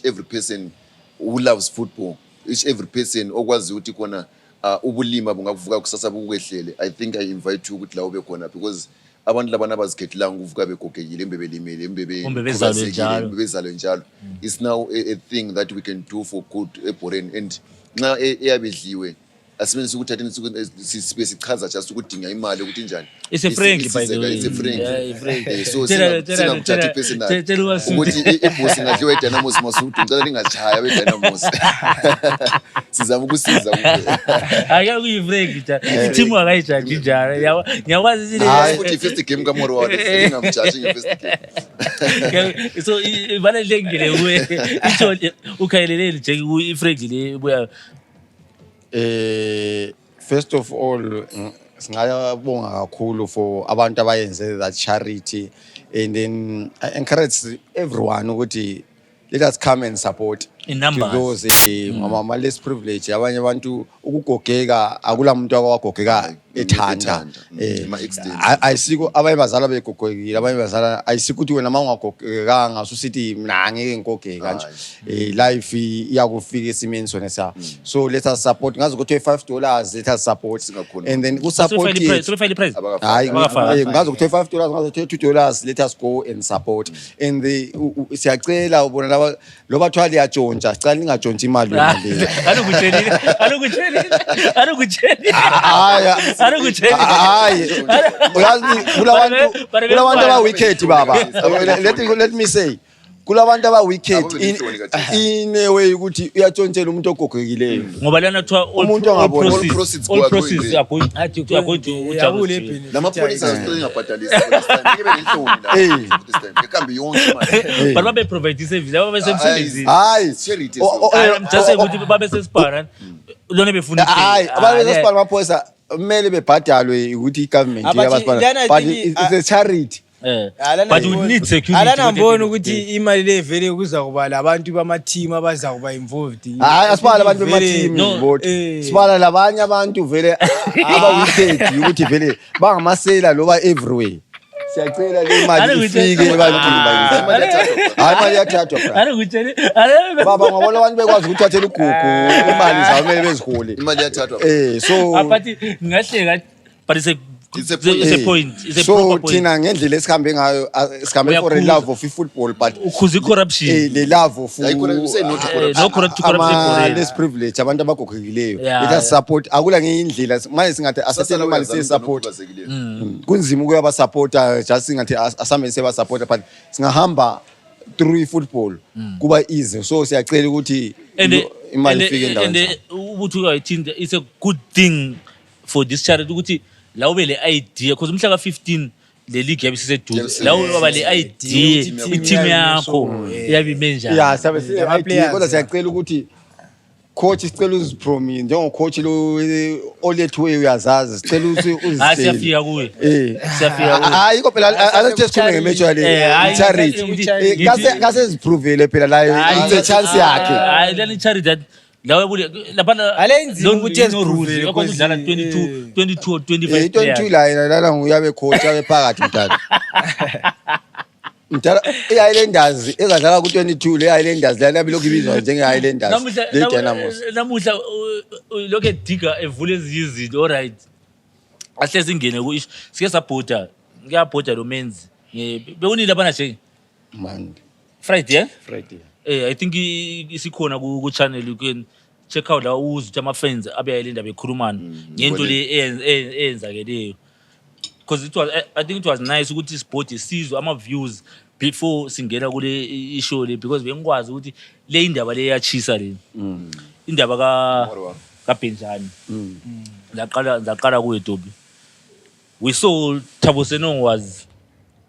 every person who loves football, every person okwazi ukuthi kona ubulima bungavuka kusasa bukwehlele. I think I invite you ukuthi la ube khona, because abantu labana abazikhethela ukuvuka begogekile embebelimele embebezalo njalo. It's now a thing that we can do for good eBhoren, and nxa eyabedliwe asebenzisa ukuthi athini sichaza just ukudinga imali ukuthi njani. It's a friend, by the way. It's a friend. So singamthatha personal ukuthi iboss ngadliwa eDynamos Masutu ngicela ningachaya beDynamos. Sizama ukusiza ukuthi akuyifriend ja team akayijudge njalo ngiyakwazi ukuthi first game kaMoriwari singamjudge nge-first game. So ibalulekile kuwe isho ukhayeleleni nje ifriend le buya. First of all, singayabonga kakhulu for abantu abayenze that charity, and then I encourage everyone ukuthi let us come and support in numbers. To those mama less privilege, abanye abantu ukugogeka akula muntu akwagogeka ethanda. Ayisiko abanye bazala begogekile, abanye bazala ayisiko ukuthi wena mawungagogekanga ususithi mina ngeke ngigogeka nje. Life iyakufika esimeni sona sa. So let us support. Ngazi ukuthi $5 let us support, and then ku support hayi ngazi ukuthi $5 ngazi ukuthi $2 let us go and support. And the siyacela ubona laba lo bathwali yajonja sicela ningajontshi imali yona le. Alukutsheli hayi uyazi kulabantu aba wicked baba. Let me say kulabantu aba wicked in a way ukuthi uyatshontshela umuntu ogogekileyo ngoba lana kuthiwa umuntu all proceeds are going to ujabule lamapolisa asingabhadalisa ekambe yonke imali but babe provide service babe semsebenzini hayi charity just ukuthi babe sesipara lona befuna hayi ababe sesipara amapolisa kumele bebhadalwe ukuthi igovernment yabasipara, but it's a charity. But we need security. Alanambona ukuthi imali le vele kuza kuba labantu bama team abaza kuba involved. Hayi asibala abantu bama team vote. Sibala labanye abantu vele aba wicked ukuthi vele bangamasela loba everywhere. Siyacela le imali ifike ebantwini bakithi. Hayi imali yathathwa bra. Alukutsheli baba ngabona abantu bekwazi ukuthathela ugugu imali zawo kumele bezihole. Imali yathathwa. So but ngahleka but it's a point. It's a so thina ngendlela esihambe ngayo sihambe for a love of football, but ukhuza corruption le love of no corruption less privilege abantu abagogekileyo let us support. Akula ngenye indlela manje singathi asathe imali se support kunzima ukuyaba supporta just singathi asambe seba supporta, but singahamba through football kuba easy. So siyacela ukuthi imali ifike endaweni ukuthi uyayithinta. It's a good thing for this charity ukuthi la ube le idea because umhla ka15 le league yabe siseduze la ube le idea i-team yakho yabe menjani. Yeah sabe idea kodwa siyacela ukuthi coach sicela uzipromise njengo coach lo olethiwe uyazazi sicela uzisele. Siyafika kuwe siyafika kuwe hayi ko phela alethe sikhulume ngematch yale charity kase ziprovele phela la it's a chance yakhe. Hayi lani charity lapha alenzima ukuthi rules ukudlala 22 or 25 22 la nguyabe coach abe phakathi mntana mntana iHighlanders ezadlala ku 22 le Highlanders la nabe lokhu ibizwa njenge Highlanders le Dynamos namuhla lokho ediga evule izinto. All right ahlezi ingene ku sike sabhoda ngiyabhoda lo menzi bewunile abana nje man Friday Friday. I think isikhona ku channel you can check out la uzwe ukuthi ama-fans abeyayile bekhulumana ngento le eyenzakeleyo because I think it was nice ukuthi isiport sizwe ama-views before singena kule ishow le because bengikwazi ukuthi le indaba le yachisa le indaba kaBenjani zaqala kuye Tobi. We saw Thabo Senong was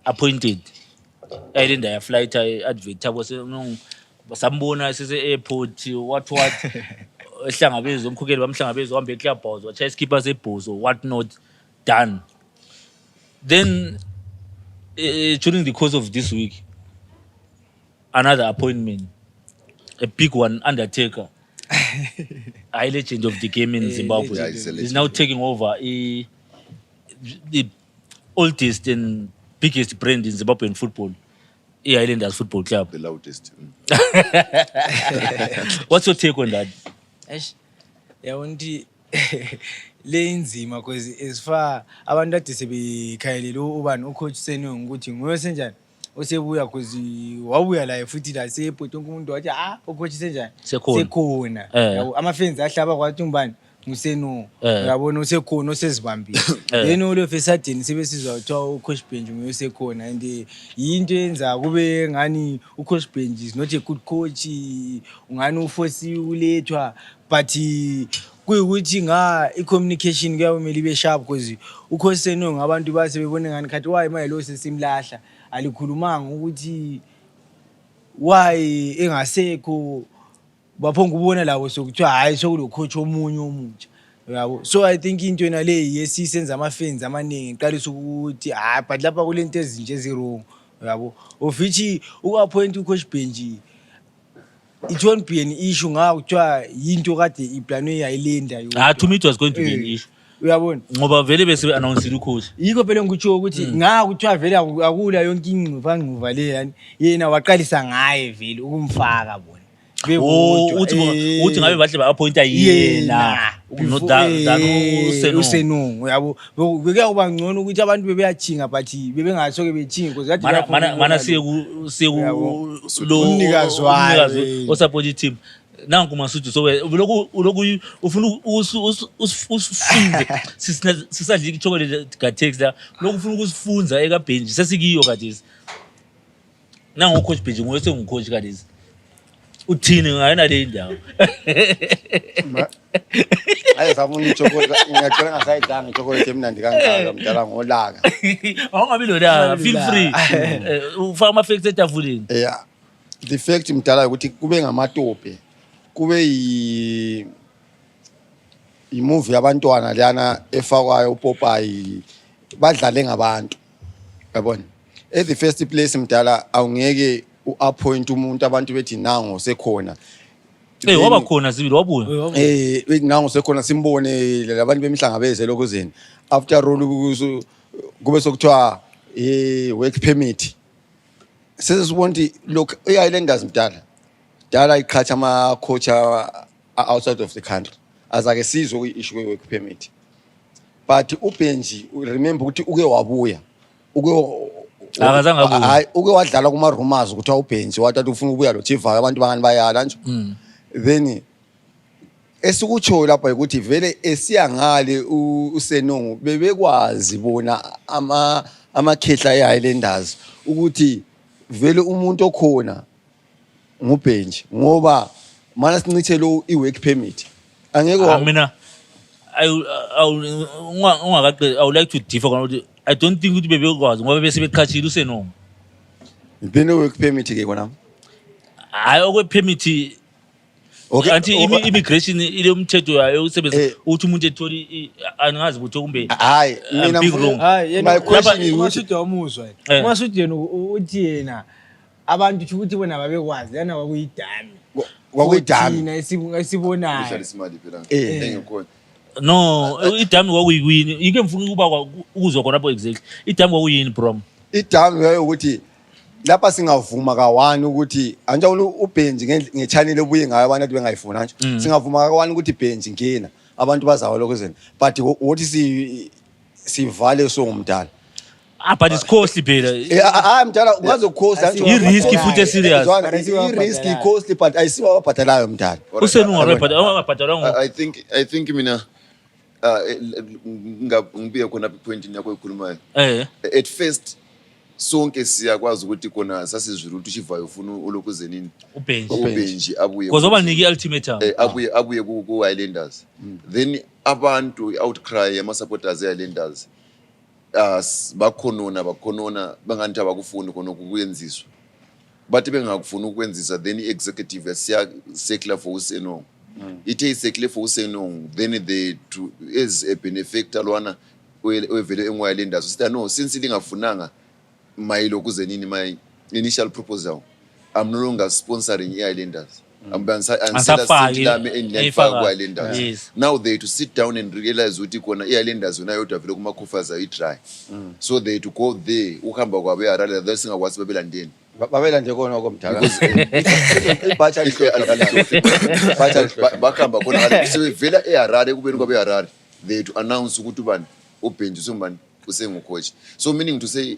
appointed island ya flight advert Thabo Senong basambona sese-airport what ehlangabezwe umkhokheli bamhlangabezwe wahamba e-club house wachaya iskipper sebhozo what not done. Then during the course of this week another appointment, a big one, Undertaker, a legend of the game in Zimbabwe, is now taking over the oldest and biggest brand in Zimbabwean football, Islanders Football Club. The loudest. What's your take on that? Yawundi le inzima because as far abantu ade sebekhayelele ubani ucoach Senong ukuthi nguye senjani osebuya because wabuya la futhi la seairport wonke umuntu wathi ucoach senjani sekhona yabo ama-fans ahlaba kwathi umbani nguSenong uyabona usekhona osezibambile then lo fesadeni sebesizwa kuthiwa ucoach Benji nguye osekhona and yinto yenza kube ngani ucoach Benji is not a good coach ungani uforce ulethwa but kuyukuthi i-communication kuyawumele ibe sharp because ucoach Senong abantu base bebone ngani khathi why manje lo sesimlahla alikhulumanga ukuthi why engasekho baphonga ubona lawo sokuthiwa hayi sokulo coach omunye omutsha yabo. So I think into yena le yesisenza ama-fans amaningi iqalisa ukuthi but lapha kulento ezinje ezirong yabo of which uku-appoint ucoach Benji it won't be an issue kuthiwa yinto kade iplanwe yayilenda To me it was going to be an issue uyabona ngoba vele bese announce ucoach yiko phela ngikutsho ukuthi kuthiwa vele akula yonke ingcuva le yani yena waqalisa ngaye vele ukumfaka bona uthi ngabe bahle ba-appointa yena uSenong uyabo kuyakuba ngcono ukuthi abantu bebeyathinga but bebengasoke bethinga because mana siye umnikazi wayo osupport team nangu Masutu so uloku ufuna usifunde sisadla ichocolate gatex la lokhu ufuna ukusifunza ekaBenji sesikiyo kadezi nangu coach Benji ngoye sengucoach kadezi uthini ngayona le ndawo ayizafuna ichocolate ngiyacela ngasayidanga ichocolate emnandi kangaka mdala ngolaka awungabi lolaka feel free ufaka ama-facts etafuleni. Yeah, the fact mdala ukuthi kube ngamatope kube i-movie yabantwana lana efakwayo uPopeye badlale ngabantu yabona at the first place mdala awungeke u-appoint umuntu abantu bethi nango sekhona waba khona sibili wabuya nango sekhona simbone labantu bemhlangabeze lokozeni after all kube sokuthiwa work permit sesibona look i-Islanders mdala iqhatha ama-coach outside of the country azake sizwe i-issue work permit but uBenji remember ukuthi uke wabuya uke wadlala kuma-rumors ukuthi uBenji wathatha ufuna ukubuya lo chief abantu bangani bayala nje then esikutsho lapha ukuthi vele esiya ngale uSenong bebekwazi bona amakhehla e-Islanders ukuthi vele umuntu okhona nguBenji ngoba mana sincithe lo i-work permit angeke mina I would like to differ ukuthi I don't think ukuthi bebekwazi ngoba bese beqhatshile uSenong then work permit ke kona hayi okwe permit anti immigration ile umthetho yayo usebenza uthi umuntu etholi angazi ukuthi kumbe hayi mina my question is ukuthi wamuzwa Masutu yena uthi yena abantu ukuthi bona babekwazi yana kwakuyidami esibonayo no idami kwakuyini yike mfuna ukuba ukuzwa khona lapho exactly idami kwakuyini bro idami yayo ukuthi lapha singavuma ka1 ukuthi anje uBenji ngechannel ebuye ngayo abantu bengayifuna nje singavuma ka1 ukuthi Benji ngena abantu bazawa lokozeni but wothi sivale so ngumdala but it's costly phela. Mdala ungazokhosta I-risk futhi eserious. i-risk i-costly but ayisiwa wabhadalayo mdala. Usenunga wabhadalwa I think mina ngibuye khona point yakho ekhulumayo. At first sonke siyakwazi ukuthi khona sasizwile ukuthi uShivayo ufuna ulokuze nini uBenji abuye because obanike ultimatum abuye ku Highlanders. Then abantu outcry ama supporters eHighlanders bakhonona banganti abakufuni khona ukuyenziswa bathi bengakufuna ukwenzisa then i-executive yasiya circular for Usenong ithe circular for Usenong then they to as a benefactor lwana wevele eNgwa-Highlanders sithi no since lingafunanga mayilo kuze nini my initial proposal I'm no longer sponsoring i-Highlanders Yes. Now they to sit down and realize ukuthi khona i-Highlanders yona yodwa vele kuma Khofas ayi-dry so they to go there ukuhamba kwabe Harare that singakwazi babelandeni babelande kona komdala bakhamba khona sebevela eHarare kubeni kwabe Harare they to announce ukuthi ubani uBenji Sombani usengucoach so meaning to say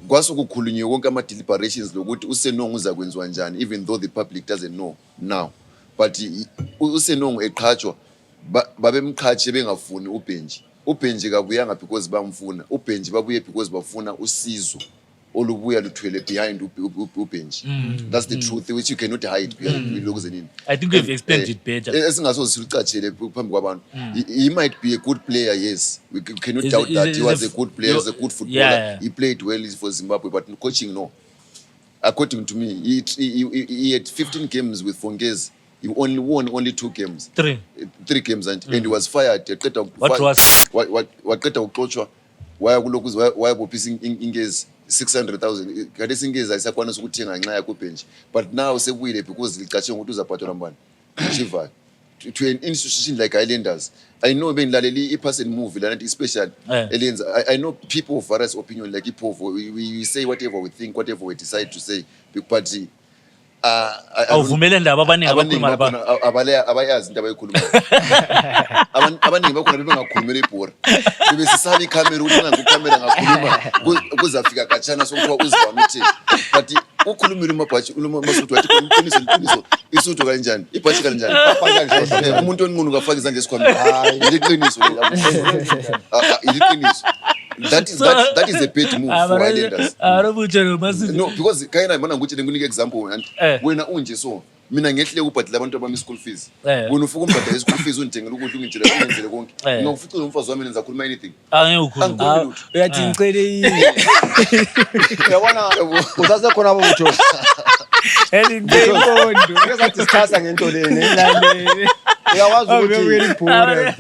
kwasukukhulunywe konke ama deliberations lokuthi uSenong uza kwenziwa njani even though the public doesn't know now but uSenong eqhatshwa babemqhatshe bengafuni uBenji kabuyanga because bamfuna uBenji babuye because bafuna usizo olubuya luthwele behind uBenji that's the truth which you cannot hide behind lokuzenini I think we've explained it better esingasoze silucatshele phambi kwabantu he might be a good player yes we cannot doubt that he was a good player he's a good footballer he played well for Zimbabwe but coaching no according to me he had 15 games with Fongezi he only won 2 games 3 games and he was fired waqeda uxoxwa waya bophisa ingezi 600,000 kade singezi ayisakwanisa ukuthenga nxa yakho Benji but now sekuyile because licatshwe ukuthi uzabhadala mbani Shivayo to an institution like Highlanders I know bengilaleli i-person movie lana especially elenza I know people of various opinion like iPovo we say whatever we think whatever we decide to say but awuvumele ndaba abaningi abakhuluma lapha abayazi into abayikhuluma abaningi bakhona bengakhulumela ibhora bebesisaba ikhamera ukuthi ngakukhamera ngakhuluma kuzafika kachana sokuthiwa uzivamithe but ukhulumile umabhachi uMasuthu wathi iqiniso isuthu kanjani ibhachi kanjani umuntu onqunu kafaka izandla esikhwameni iliqiniso iliqiniso that is a bad move for Highlanders no because kayina mina ngikuthi ngikunike example wena unje so mina ngehle ukubhadala abantu abami school fees wena ufika umbhadala school fees undithengela ukuthi ungitshele ungenzele konke ngokufica umfazi wami nenza khuluma anything angeke ukhulume uyathi ngicele yini uyabona usase khona abo utho elingqondo uyazadiscuss ngento leni elalele uyawazi ukuthi awubekela ibhora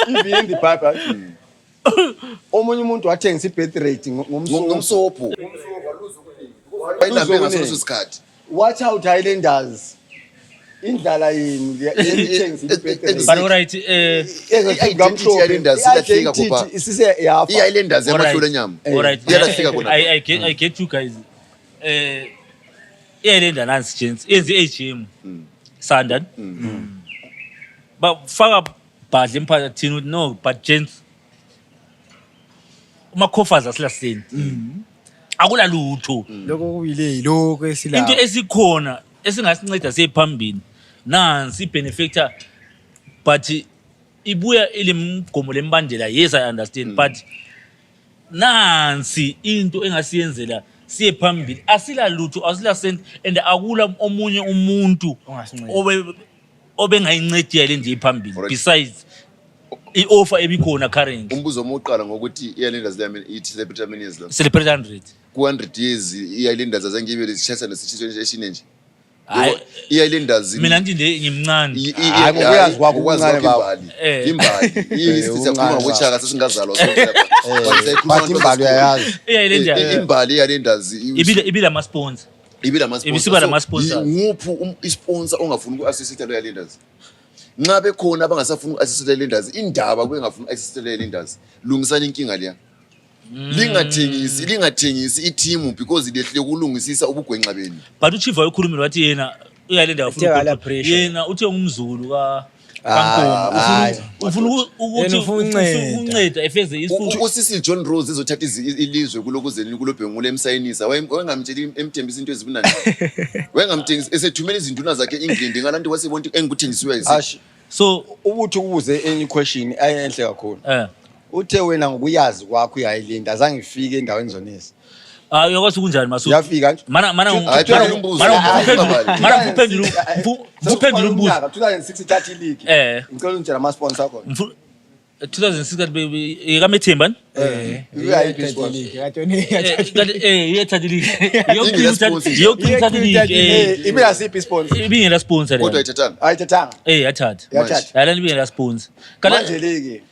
even in the Bible omunye umuntu wathengisa i-birth rate ngomsopho bayinambe ngaso sikhathi watch out Highlanders indlala yini liyithengisa i-birth rate but alright i-Highlanders ilahleka kupha i-Highlanders yamahlule nyama alright iyalahleka khona I get you guys i-Highlanders nansi gents enzi AGM Sandan bafaka badle emphakathini no but gents uMakhofas asilaseni akula lutho lokho kubile yiloko esilapha into esikhona esingasinceda siphambili nansi benefactor but ibuya ilemgomo lembandela yes I understand but nansi into engasiyenzela siye phambili asila lutho asila sent and akula omunye umuntu obengayincediya lenje iphambili besides i-offer ebikhona currently umbuzo omuqala ngokuthi i-Highlanders ithi celebrity years lo celebrate 100 ku100 years i-Highlanders azange ibe lesichasa nesithiso eshinenje i-Highlanders mina nje ngimncane hayi ngokuyazi kwabo ukuncane baba imbali siyakhuluma ngochaka sesingazalwa sonke lapha but imbali uyayazi imbali i-Highlanders ibila ama sponsor ibisiba ama sponsor nguphi isponsor ongafuni uku-assist lo-Highlanders nxa bekhona abangasafuna uku-assist lo-Highlanders indaba kubengafuna uku-assist lo-Highlanders lungisani inkinga leya lingathengisi i-team because lehle kulungisisa ubugwenxa beni but uChivayo ukhulumile wathi yena i-Highlanders afuna yena uthe umzulu ufuna ukuthi Yena ufuna ukunceda. unceda efeze isifutho. Usisi John Rose ezothatha ilizwe kulokuzeni kulobhengule emsayinisa wayengamtsheli emthembisa into ezibunani wayengamthengisa esethumela izinduna zakhe England ngalantu wasebona engikuthengisiwe yisi. So Ubuthi ukuze any question ayenhle kakhulu. Uthe wena ngokuyazi kwakho uyayilinda azange ngifike endaweni zonezi. Uyakwazi kunjani Masuku? Uyafika nje. Mana Ayithola umbuzo. uphendula umbuzo. 2006 thathi league. Ngicela ungitshela ama sponsor akho. 2006 kabe kaMethemba. Uyayiphi sponsor? Yethatha league. Yokuthatha league. Ibe yasiphi sponsor? Ibingela sponsor. Kodwa ayithathanga. Ayithathanga. Yathatha. Yathatha. Yalani ibingela sponsor. Manje league.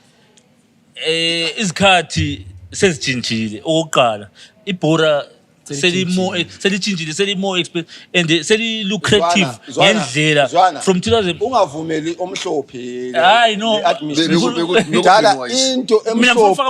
Izikhathi sezijintshile okokuqala ibhora selitshintshile seli-more expensive and seli-lucrative ngendlela from 2000 ungavumeli omhlophe hayi no dala into emhlophe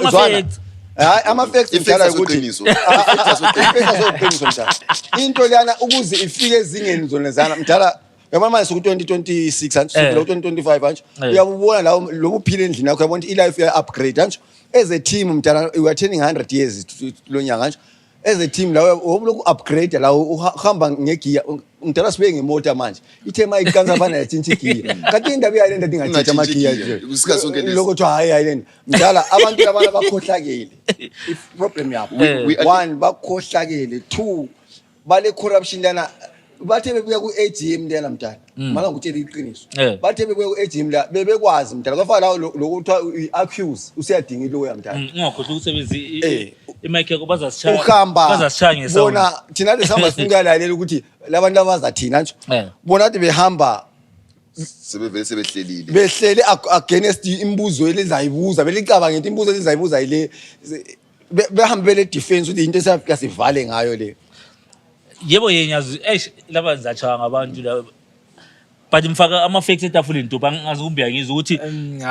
hayi ama-facts mdala ukuthi iqiniso mdala into leyana ukuze ifike ezingeni zonezana mdala yabona manje soku-2026 anje soku-2025 anje uyabubona lawo lokuphila endlini yakho yabona i-life iya-upgrade anje as a team mdala we are turning 100 years lo nyanga anje as a team lawo woku-upgrade lawo uhamba ngegiya mdala sibe ngemoto manje ithe mayiqanza fana yathintsha igiya kanti indaba iyayilenda ndingathintsha amagiya lokho kuthiwa hayi yayilenda mdala abantu labana bakhohlakele i-problem yabo one bakhohlakele two bale corruption lana bathe bebuya ku-AGM lena mdala mala ngikutshela iqiniso bathe bebuya ku-AGM la bebekwazi mdala kwafana lawo lokuthiwa i-accuse usiyadinga iloya mdala ungakhohlwa ukusebenzisa imic yakho uhamba bazasishaya ngesound bona thina lesihamba sifuna ukulalela ukuthi labantu abazathina nje bona athi behamba sebevele sebehlelile behlele against imibuzo elizayibuza belicaba ngento imibuzo elizayibuza yile behamba bele defense ukuthi into esafika sivale ngayo le. Yebo yenyazi laba zachawa ngabantu la but mfaka ama-facts etafuleni nto angazikumbiya ngizwe ukuthi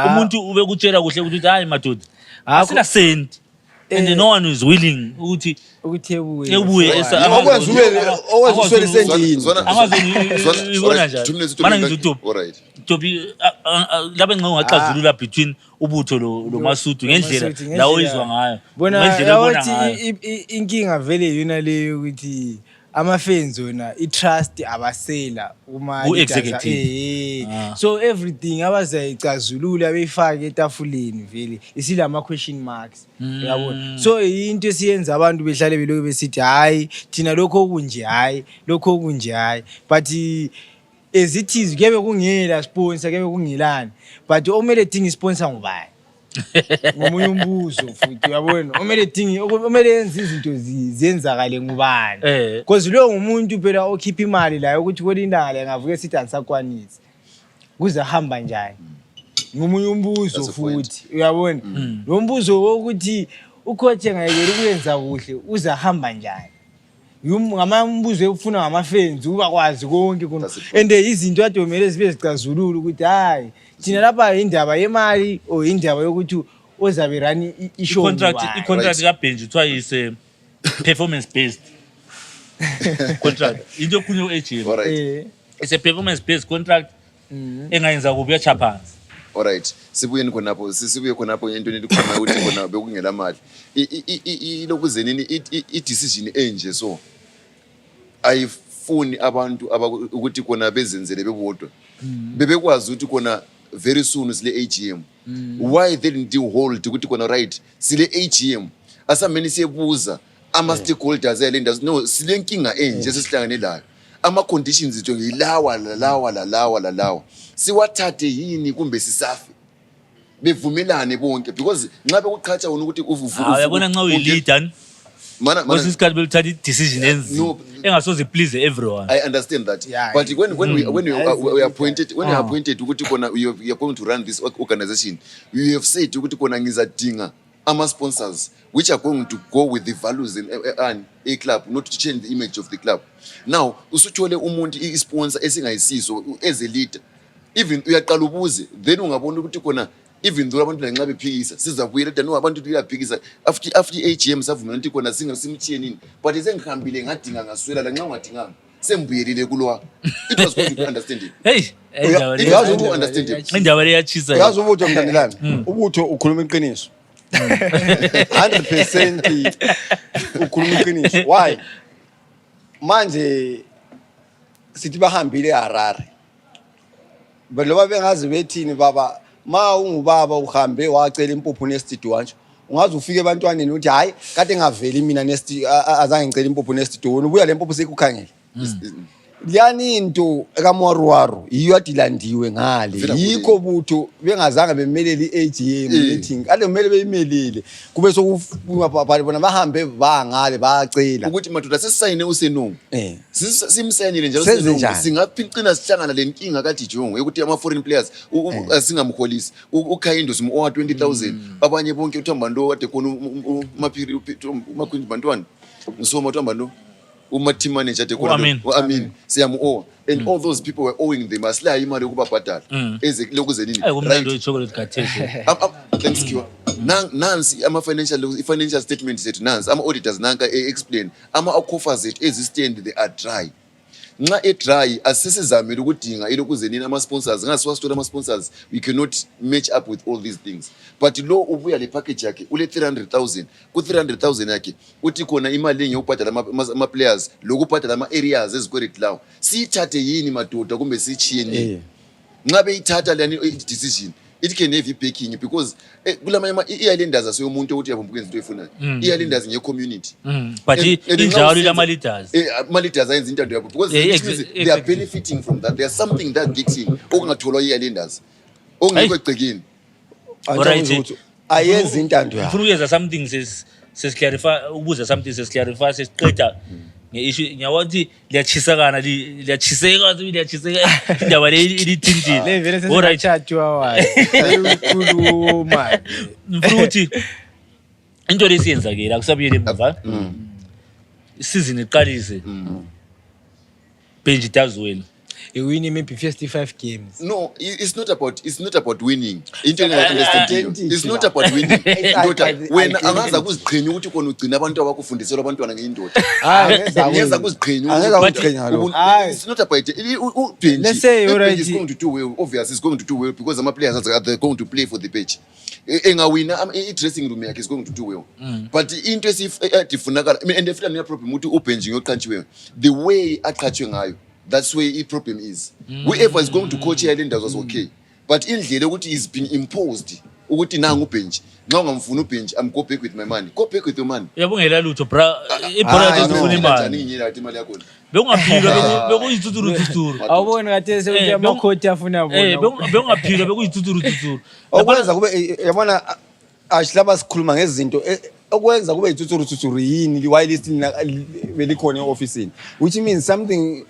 umuntu ube kutshela kuhle ukuthi hayi madoda asina sent and no one is willing ukuthi ebuye okwenziswele sendini ibona njani mana ngizwe Topi laba engqo ngaxazulula between ubutho lo Masudu ngendlela lawo izwa ngayo ngendlela ebona ngayo inkinga vele yona leyo ukuthi ama-fans wona i-trust abasela uma executive so everything abazayicazulula beyifake etafuleni vele isilama question marks yabona so into esiyenza abantu behlale beloko besithi hayi thina lokho okunje hayi lokho okunje hayi but as it is kebe kungela sponsor kebe kungelani but omele dinga sponsor ngubani ngomunye umbuzo futhi uyabona omele yenza izinto zenzakale ngubani because lo ngumuntu phela okhipha imali la ukuthi kwelindanga la ngavuke sithi anisakwanisi kuzahamba njani ngomunye umbuzo futhi uyabona lo mbuzo wokuthi ucoach engayekela ukuyenza kuhle uzahamba njani ngamambuzo efuna ngama-fans ubakwazi konke and izinto kade kumele zibe zicazulula ukuthi hayi thina lapha indaba yemali or indaba yokuthi ozabe run ishow i-contract kaBenji kuthiwa is performance based contract into yokukhulunywa ku-AGM it's a performance based contract engayenza kubi yachaphansi. Alright, sibuye khonapho entweni elikhona ukuthi khona bekungela mali ilokuzenini i-decision enje so ayifuni abantu ukuthi khona bezenzele bebodwa bebekwazi ukuthi khona very soon sile AGM why they didn't hold ukuthi khona right sile AGM asameni siyebuza ama stakeholders elendazi no sile nkinga enje sesihlangane layo ama conditions itho ngelawa siwathathe yini kumbe sisafe bevumelane bonke because nxa bekuqhatsha wona ukuthi uyabona nxa uyi-leader because isikhathi beluthatha i-decision engasoze please everyone. I understand that, yeah, but when we are appointed ukuthi kona you are going to run this organization, you have said ukuthi kona ngizadinga ama-sponsors which are going to go with the values in a club, not to change the image of the club. Now usuthole umuntu i-sponsor esingayisiso as a leader, even uyaqala ubuze then ungabona ukuthi kona even though abantu lanxa bephikisa sizabuyela no abantu liyaphikisa after AGM savumela ukuthi kona singasimthiyeni nini but esengihambile ngadinga ngaswela la nxa ungadinganga sembuyelile kulowa. It was going to be understanding. Hey, It was going to understanding. indaba leyachisa. Uyazi ubutho mntanelami ubutho ukhuluma iqiniso 100% ukhuluma iqiniso. Why manje sithi bahambile eHarare loba bengazi bethini baba ma ungubaba uhambe wacela impuphu nestudio wanje ungaze ufike ebantwaneni uthi hayi kade ngaveli mina nestudio azange ngicela impuphu nestudio ubuya lempuphu sekukhangela yani into kaMwaruwaru iyo adilandiwe ngale yikho butho bengazange bemelele iAGM meeting ade kumele beyimelele kube sokufunga bona bahambe bangale bayacela ukuthi madoda sesisayine usenungu simsayinile njalo usenungu singaphicina sihlangana lenkinga kaDijongo ukuthi ama foreign players singamkholisi uKhayindo simu 20,000 abanye bonke uThambando kade khona uMaphiri uMakhwini Bantwana ngisoma uThambando uMathi manager de khona uAmin siyamu and all those people were owing them aslaya imali ukubabhadala ezelokuze nini right chocolate cartel thanks kiwa nansi ama financial statements sethu nansi ama auditors nanka explain ama offers ethu stand they are dry nxa dry asisizamela ukudinga ilokuze nini ama sponsors ngasiwasithola ama sponsors we cannot match up with all these things but lo ubuya le package yakhe ule 300,000 ku 300,000 yakhe uthi khona imali engiyobhadala ama players lokubhadala ama areas ezikwelet lawo sithathe yini madoda kumbe sichiye nini nxa beyithatha lani decision it can have backing because kulama iislanders asomuntu ukuthi yabombukenza into efunayo iislanders nge community but injalo lama leaders ama leaders ayenza into yabo because they are benefiting from that there is something that getting okungatholwa iislanders ongekho egcekeni ayenza intando yakho ufuna ukwenza something sesiclarify ukubuza something sesiclarify sesiqeda ngeissue ngiyawathi liyachiseka indaba le ilithintile le vele sesichatshwa wayo ukhuluma mfuthi into lesiyenzakela akusabuyele emuva isizini iqalise Benji Dazwell winning maybe 55 games. No, it's not about winning. It's not about winning. When angaza kuziqhenya ukuthi khona ugcina abantu abakufundisela abantwana ngeindoda. Angaza kuziqhenya. It's not about Benji. Let's say already is going to do well. Obviously it's going to do well because some players are going to play for the pitch. Engawina dressing room yakhe is going to do well. But into esifunakala and the family problem ukuthi uBenji ngoqhantshiwe the way aqhatshwe ngayo. That's where the problem is. Whoever is going to coach Islanders was okay. But in the way is being imposed. Ukuthi nangu bench. Now ngamfuna ubench. I'm go back with my money. Go back with your money. Yabongela lutho bra. Ibhola lesifuna imali. Bengaphila bekuyithuthuru. Awubona kathese ukuthi amakhoti afuna bona. Bengaphila bekuyithuthuru. Okwenza kube yabona asihlaba sikhuluma ngezinto okwenza kube yithuthuru yini whilst belikhona eofficeini which means something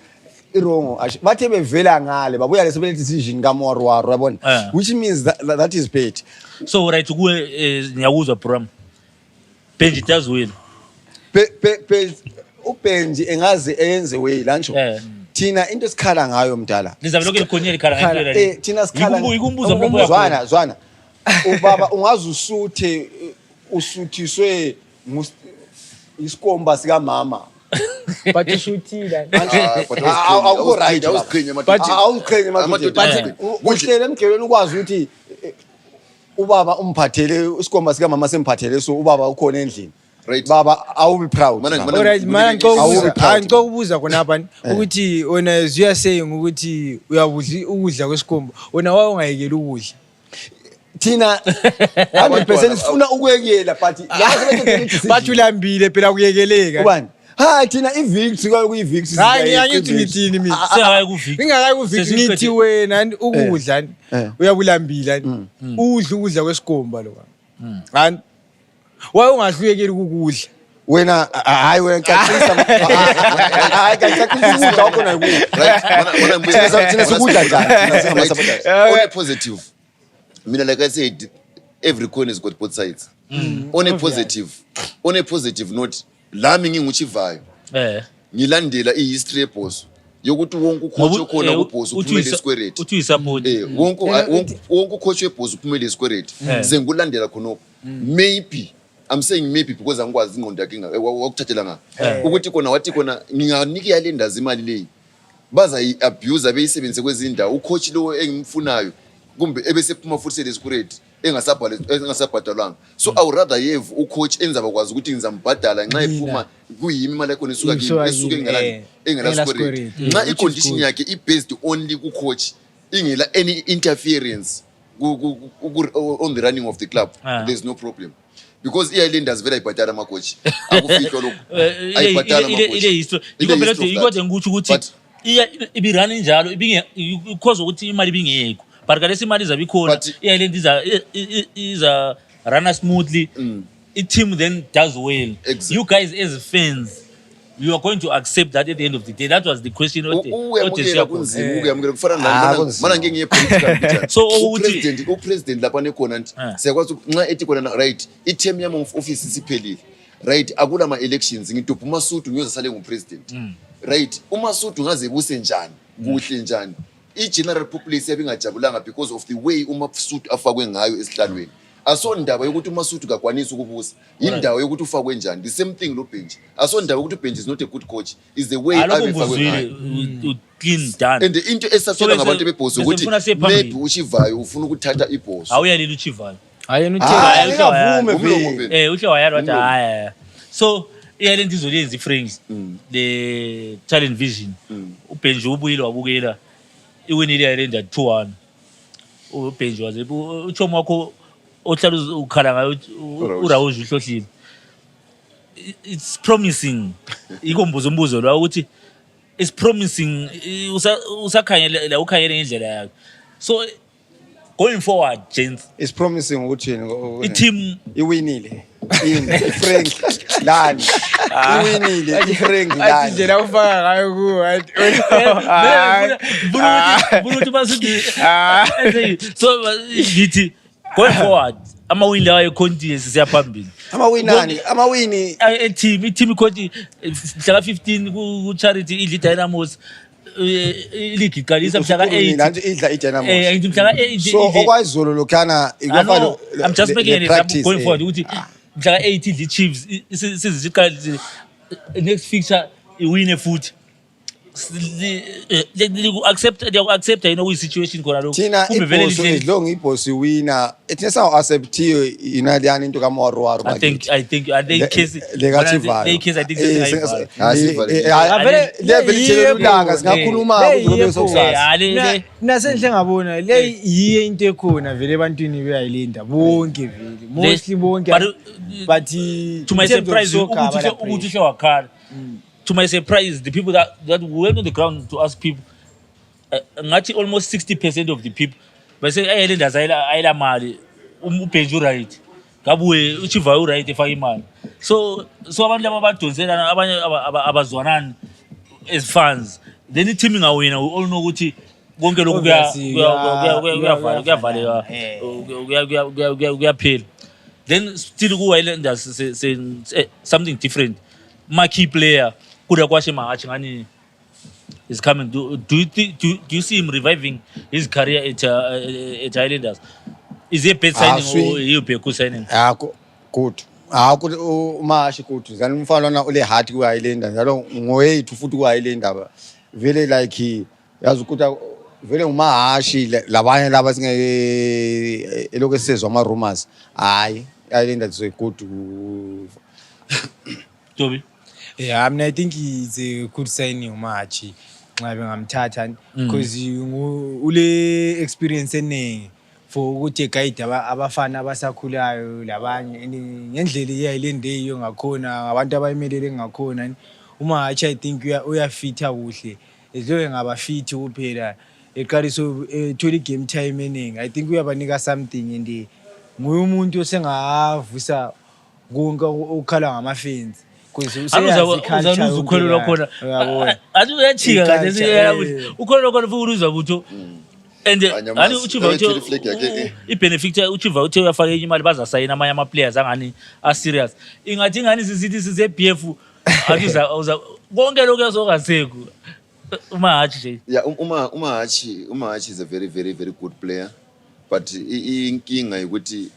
wrong bathe bevela ngale babuya lesebele decision kaMwaruwaru yabona which means that is bad. So right kuwe ngiyakuzwa Bram Benji Dazwell uBenji engaze eyenze way lancho thina into esikhala ngayo mdala nizabe lokho likhonyela ikhala thina sikhala ikumbuza zwana ubaba ungaze usuthiswe isikomba sika mama but ushuthila awukho right awuqhenye madoda uhlele emgelweni ukwazi ukuthi ubaba umphathele isikomba sika mama semphathele so ubaba ukhona endlini baba awubi proud alright mana ngicela ukubuza khona abantu ukuthi wena you are saying ukuthi uyabudla ukudla kwesikomba wena waye ungayekela ukudla thina 100% sifuna ukuyekela but ulambile phela kuyekeleka ubani ha thina ivictory kuyivictory hayi ngiyathi ngithini mina singakayi kuvictory ingakayi kuvictory ngithi wena ukudla uyabulambila udla ukudla kwesikomba lo hani waye ungahluyekeli ukudla wena hayi wena ngicacisa hayi ngicacisa lokho na right thina sikudla njani on a positive mina like I said every coin has got both sides on a positive note lami nginguchivayo ngilandela ihistory yeboss yokuthi wonke ucoach okhona kuboss uphumele isquarate uthi support wonke ucoach weboss uphumele isquarate sengulandela khonoko maybe I'm saying maybe because angikwazi ingqondo yakhe wakuthathela nga ukuthi kona wathi kona nginganike yalendazi imali leyi baza i-abuse beyisebenzise kwezindawo ucoach lo engimfunayo kumbe ebesephuma futhi selescurate engasabhadalwanga so I would rather have ucoach enzaba kwazi ukuthi ngizambhadala nxa ephuma kuyimi imali yakho esuke engelascurate nxa i-condition yakhe i-based only kucoach ingela any interference on the running of the club there's no problem because i-islanders vele ayibhadala amacoach akufihlwa lokho ayibhadala amacoach ikode ngikuthi ukuthi ibirani njalo because ukuthi imali ibingekho but kalesi imali izabe ikhona i-island iza run smoothly i-team then does well you guys as fans you are going to accept that at the end of the day. That was the question. Uyamukela kufana mana ngeke ngiye political so upresident lapha nekhona nti siyakwazi nxa ethi khona right i-term yami of office isiphelile right akula ma elections ngidobha uMasudu ngiyoza sale ngupresident right uMasudu ngaze buse njani kuhle njani i-general populace yabingajabulanga because of the way uMasudu afakwe ngayo esihlalweni asondaba yokuthi uMasudu kakwanisa ukubusa indawo yokuthi ufakwe njani the same thing lo bench asondaba yokuthi bench is not a good coach is the way abefakwe ngayo clean done and into esathola ngabantu bebhosi ukuthi maybe uchivayo ufuna ukuthatha ibhosi awuyalila uchivayo ayenothela uhle wayala wathi haya so iyalento izolenza iframes the talent vision ubenji ubuyile wabukela iwinile yalenda 2-1 ubenji waze uchomo wakho ohlala ukhala ngayo uRaoul uhlohlile it's promising ikombuzo umbuzo lo ukuthi it's promising usakhanyela la ukhanyele indlela yakhe so going forward gents it's promising ukuthi i-team iwinile Frank lani iwinile iFrank lani athindela ufaka ngayo kuwe buruthi basuthi so ngithi going forward amawini lawo continue siyaphambili amawini team ikhoti mhla ka15 ku charity idla Dynamos league iqalisa mhla ka8 nanti idla iDynamos ngithi mhla ka8 so okwayizolo lokhana ikwafalo I'm just making an example going forward ukuthi mhla ka8 idla Chiefs siziqalise next fixture iwine futhi accept situation khona lokho kumbe vele idlonga ibhosi wina ethina saw acceptiwe inaliyana into kaMorwaro bakithi I think case legachivayo case I think vele level ithelulanga singakhuluma kuzobe sokusasa nasenhle ngabona le yiye into ekhona vele ebantwini beyayilinda bonke vele mostly bonke but to my surprise ukuthi hle wakhala to my surprise, the people that went on the ground to ask people, almost 60% of the people, but say, "Hey, Islanders, ayila mali, ubenju right, kabuye uchivayo right efaka imali." So abantu laba badonsela abanye abazwanani as fans. Then the team ingawina, we all know ukuthi konke lokhu kuyaphela. Then still ku Islanders say something different. My key player kuda kwashe Mahachi ngani is coming. Do you see him reviving his career at Islanders? Is he a bad signing or he a good signing? Good. Mahachi good. Zani mfana na ule heart ku Islanders. Njalo ngoyethu futhi ku Islanders. Vele like yazukuta vele uMahachi labanye laba singe elokho sezwe ama rumors. Hayi Islanders is good. Toby. Yeah, I mean, I think he's a good signing uMahachi nxa bengamthatha because ule experience eningi for ukuthi guide abafana abasakhulayo labanye ngendlela iyayilendeyo ngakhona abantu abayimelele ngakhona uMahachi I think uyafitha kuhle ezwe ngaba fit kuphela eqaliso ethola game time eningi I think uyabanika something and nguye umuntu osengavusa konke ukhala ngama-fans uzaluza ukholelwa khona athi uyachika kahle ukholelwa khona futhi uruza butho and ani uchiva uthi ibenefit uchiva uthi uyafaka imali bazasayina amanye ama players angani a serious ingathi ngani sisithi size BF akuza konke lokho yazokasekho uMahachi nje yeah uMahachi is a very very very good player but inkinga ukuthi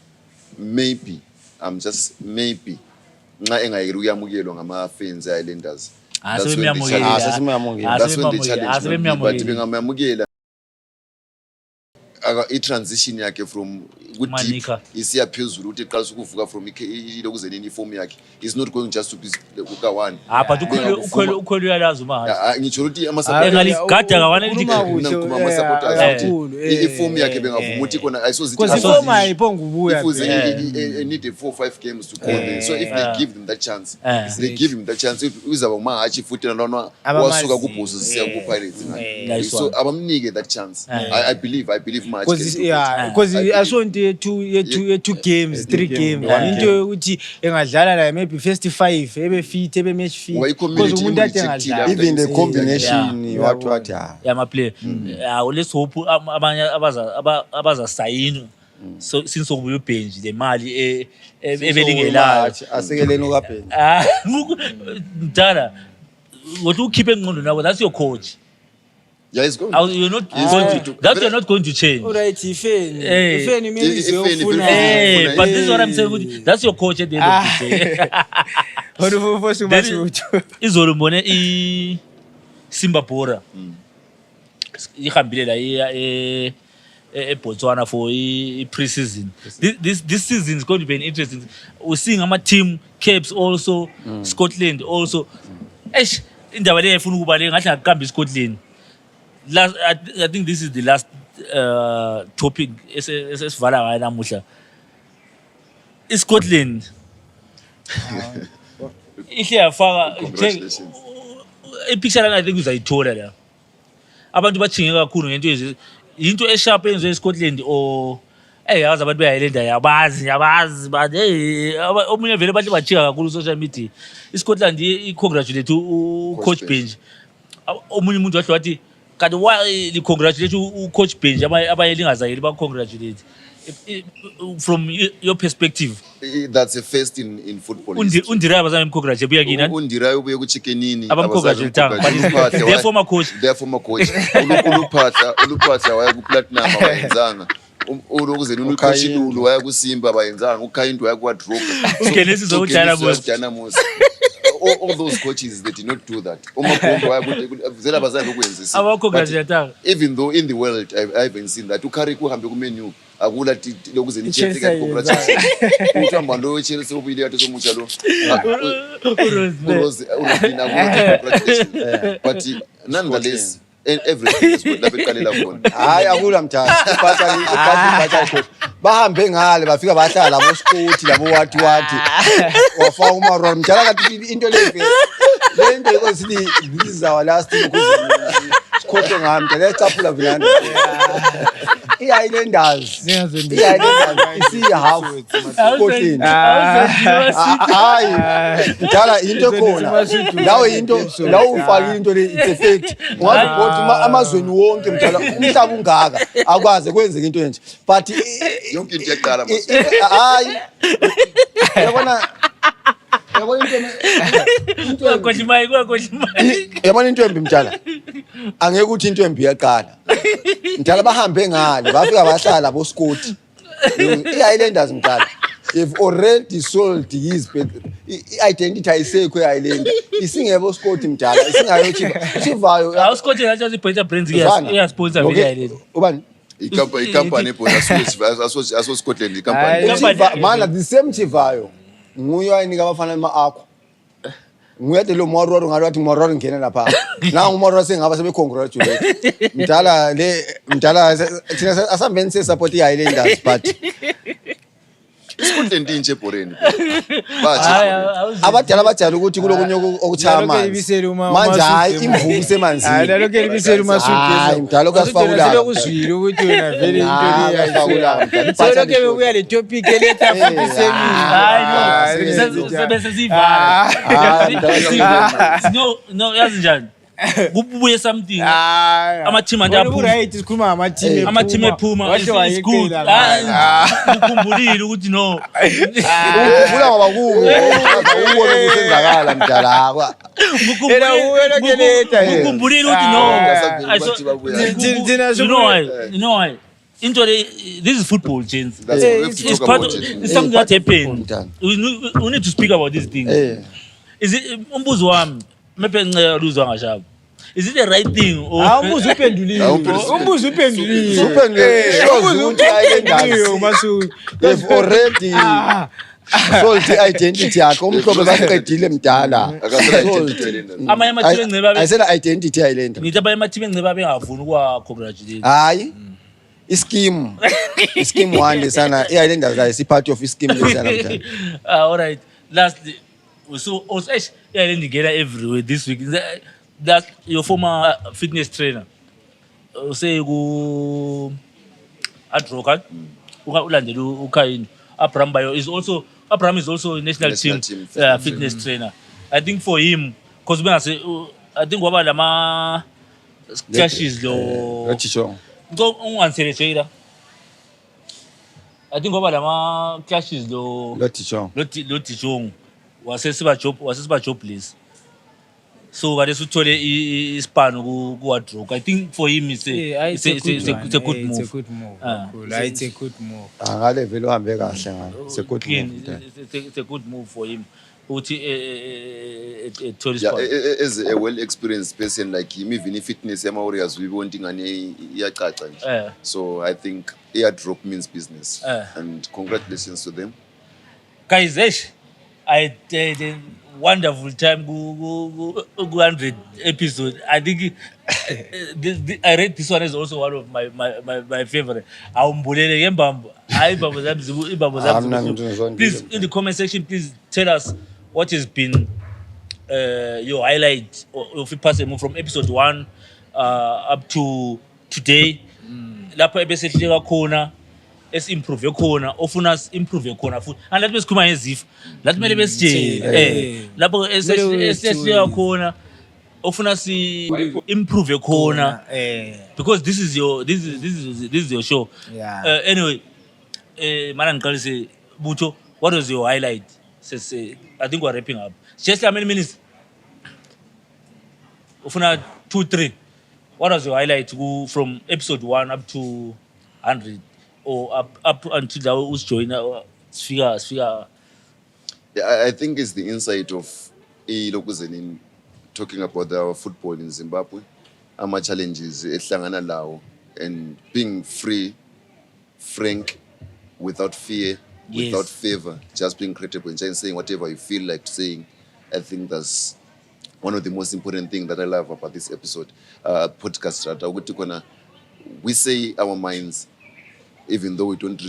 maybe I'm just maybe nxa engayekeli ukuyamukelwa ngama-fans e-Islanders. That's when the sebemyamukela. challenge- that's when the challenge will be. But bengamyamukela i-transition yakhe from good deep Manika. isiya phezulu ukuthi eqalisa ukuvuka from ilokuzeni uniform yakhe is not going just to be kuka-one. But ukhwelo uyalazi uma Ngitsho ukuthi engaligada kawana elithi i-form yakhe bengavuma ukuthi khona because ifoma ayiphonga ubuya need 4-5 games to call them. So if they give them that chance, they give him that chance. If uzaba umahachi futhi nalona wasuka kubhuzu siya ku-Pirates. So abamnike that chance. I believe much. Because asonto two games 3 games into yokuthi engadlala la maybe first 5 ebe fit ebe match fit because umuntu athi engadlala even the combination what yama-player let's hope abanye abaza sayini so since okubuya ubhenji le mali ebelingelayo asekeleni ukabhenji mdala ngothi ukhiphe engqondo nabo that's your coach. Yeah, it's going. You're not going to, that you're not going to change. All right, Ifeni maybe ziyofuna. But this is what I'm saying. That's your coach at the end of the day. Hodufo sumasuthu. Izolo mbone Simba Bora. Ihambile la eBotswana for pre-season. This season is going to be an interesting. We're seeing ama team Caps also, Scotland also. Indaba le efuna ukuba le ngathi akukambi Scotland. I think this is the last topic esesivala ngayo namuhla. Scotland ihle yafaka ipicture I think uzayithola la. Abantu bachinge kakhulu ngento into esharp enziwe eScotland or yazi abantu beyiLanda yabazi but omunye vele bathi bachika kakhulu social media. iScotland i-congratulate ucoach Benji. Omunye umuntu wathi wathi kanti why congratulate ucoach Benji abayelingazayeli ba-congratulate from your perspective? That's a first in football. Undirayo bazame mcongratulate buya kini Undirayo ubuye kuChickenini abamcongratulate their former coach uluphatha waya ku-Platinum abayenzanga ulokuzeni ucoach Lulu waya kuSimba abayenzanga uKhayinto waya kwa-Drop ungenisizo uDynamos. All those coaches they did not do that. Even though in the world I haven't seen that. Ukari kuhambe ku-menu akula lokuzeni Chelsea ka congratulate. Uthamba ndo weChelsea ubili yathi somutsha lo. Rose but nonetheless everything is good. Labeqalela khona. Hayi akula mthanda. Ibhatha bahambe ngale bafika bahlala labo Scott labo wathi wafaka uMarwan mjala kathi into lento ikosini this is our last Scott ngamda lecaphula vilana i-Islanders isi half Scotland hayi mjala into khona lawe into lawo ufaka into le it's effect ungazi ukuthi amazweni wonke mjala umhlaba ungaka akwaze kwenzeka into enje but yonke into yaqala hayi yabona yabona into embi mthala angeke ukuthi into embi yaqala mthala bahambe ngale bafika bahlala labo Scott i-Islanders mthala if already sold his identity ayisekho e-Islander isingebo Scott mthala isingayo chivayo awu Scott yathi better brands sponsor nge-Islander ubani i-company aso Scotland i-company mana the same chivayo nguye wayinika abafana akho nguyade lo Mororo ngathi Mororo ngene lapha nangu Mororo sengaba sebecongratulate mdala thina asambeni se support i-Islanders but Scotland inje eBoreni abadala bajala ukuthi kulokunye okuchama manje hayi imvubu isemanzini hayi lokho libisela uMasudu mdala okasifakula lokuzwile ukuthi wena vele into leyo so lokho bekuya le topic eletha futhi semini no yazi njani kubuye something ama-team right sikhuluma ama-team ephuma is good ukhumbulile ukuthi no ukhumbula ngoba ubone kusenzakala mdala ukhumbulile ukuthi no you know why into this is football, gents. That's Yeah, we have to It's talk part about of, it. it's something that happened. Mntana. We need to speak about these things. Eh. Is it umbuzo wami maybe ngicela luzwa ngashabo. Is it the right thing or umbuzo uphendulile umbuzo uphendulile Suphendule. Shows ukuthi uphendulile Masuku. They've already sold i-identity yakhe umhlobo baqedile mdala. Akasela identity yalena. amanye amateam enceba Ayisela identity yayilenda. ngithi abanye amateam enceba bengafuni ukwa congratulate. Hayi. Ischeme 1 sana i-Islanders ayisipart of ischeme lesana mdala. All right. Lastly, so also yeah, then you get everywhere this week. That your former fitness trainer. Say go Adroka. Ulandela uKhaini. Abraham is also a national team fitness trainer. I think for him, because when I say I think waba lama clashes lo Lothisho. ungansele trader. I think waba lama clashes lo Lothisho. Loti Jong wasesiba jobless. So kade suthole ispan ku-Wardrobe. I think for him it's a good move. It's a good move. Ah. Cool. It's a good move. Ngale vele uhambe kahle ngale. It's a good Again, move. it's a good move for him. Uthi ethole Yeah, ispan. as a well-experienced person like him, even if fitness warriors we want ingane iyacaca nje. So I think airdrop means business. And congratulations to them. Guys, I had a wonderful time go 100 episode. I think I read this one is also one of my favorite. Awumbulele ngembambo. Hayi ibambo zami ibambo zami. Please in the comment section please tell us what has been your highlight of past move from episode 1 up to today. Lapho ebesehleka khona improve khona ofuna improve khona futhi and lathi besikhuluma ngezifo lathi mele besitshele lapho esihleka khona ofuna si improve khona because this is your show. Yeah. Anyway mana ngiqalise Butho, what was your highlight? I think we're wrapping up. Just how many minutes? Ofuna 2-3. What was your highlight from episode 1 up to 100 or up until the who's join sphere? Yeah, I think it's the insight of Lokuzeni talking about our football in Zimbabwe, our challenges, ehlangana lawo, and being free, frank, without fear, without favor, just being credible and saying whatever you feel like saying. I think that's one of the most important things that I love about this episode, podcast. We say our minds, even though we don't.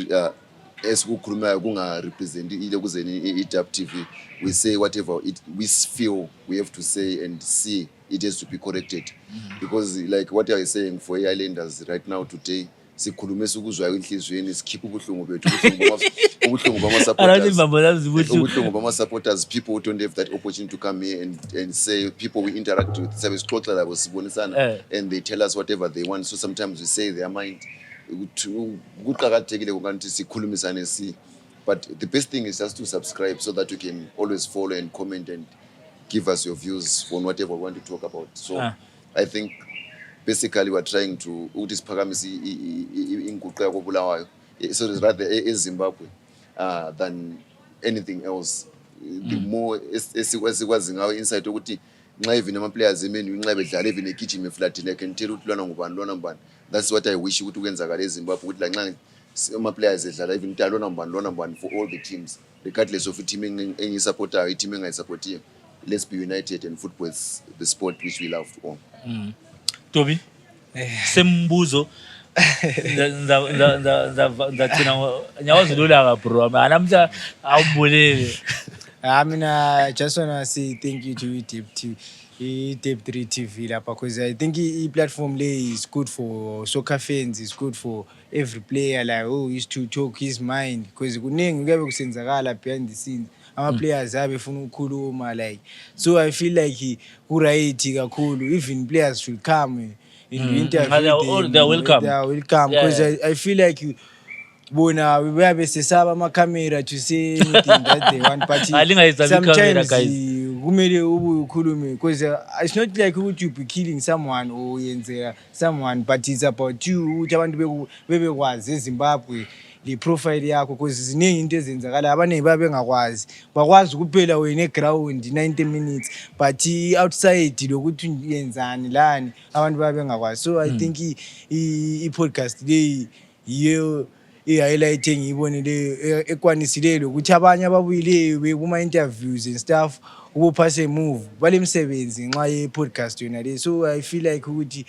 As we represent Dub TV, we say whatever we feel we have to say and see it has to be corrected. Because like what I saying for Islanders right now today, sikhulume ukuzwa enhlizweni sikhipha ubuhlungu bethu ubuhlungu bama supporters, people who don't have that opportunity to come here and say, people we interact with service and they tell us whatever they want, so sometimes we say their mind. But the best thing is just to subscribe so that you can always follow and comment and give us your views on whatever we want to talk about. So I think basically we're trying to so it's rather Zimbabwe than anything else. The more esikwazi ngawo insight ukuthi nxa even ama players emenu nxa bedlala even egijima flat like can tell ukuthi lwana ngubani. That's what I wish ukuthi kwenzakala eZimbabwe ukuthi la nxa ama players edlala even lwana ngubani for all the teams regardless of team engisupportayo team engayisupportiyo. Let's be united, and football is the sport which we love to own. Toby, sembuzo ndathina nyawazulula bro anamhla awubulele. I mean, I just want to say thank you to Tape 3 TV because I think the platform is good for soccer fans, it's good for every player like used to talk his mind because kuningi kuyabe kusenzakala behind the scenes. Ama players abefuna ukukhuluma like, so I feel like right kakhulu, even players should come and interview them. They're welcome. They are welcome because I feel like bona bayabe sesaba ama-camera to say anything that they want but Alingayisabi i-camera, sometimes guys. kumele ube ukhulume because it's not like ukuthi you be killing someone or yenzela someone but it's about you ukuthi abantu bebekwazi eZimbabwe le profile yakho because ziningi into ezenzakala abaningi babengakwazi bakwazi kuphela wena eground 90 minutes but outside lokuthi yenzani lani abantu babengakwazi so I think i-podcast le yiyo i-highlight engiyibonile ekwanisileyo ukuthi abanye ababuyileyo kuma-interviews and stuff ubuphase move bale msebenzi nxa ye-podcast yona le so I feel like ukuthi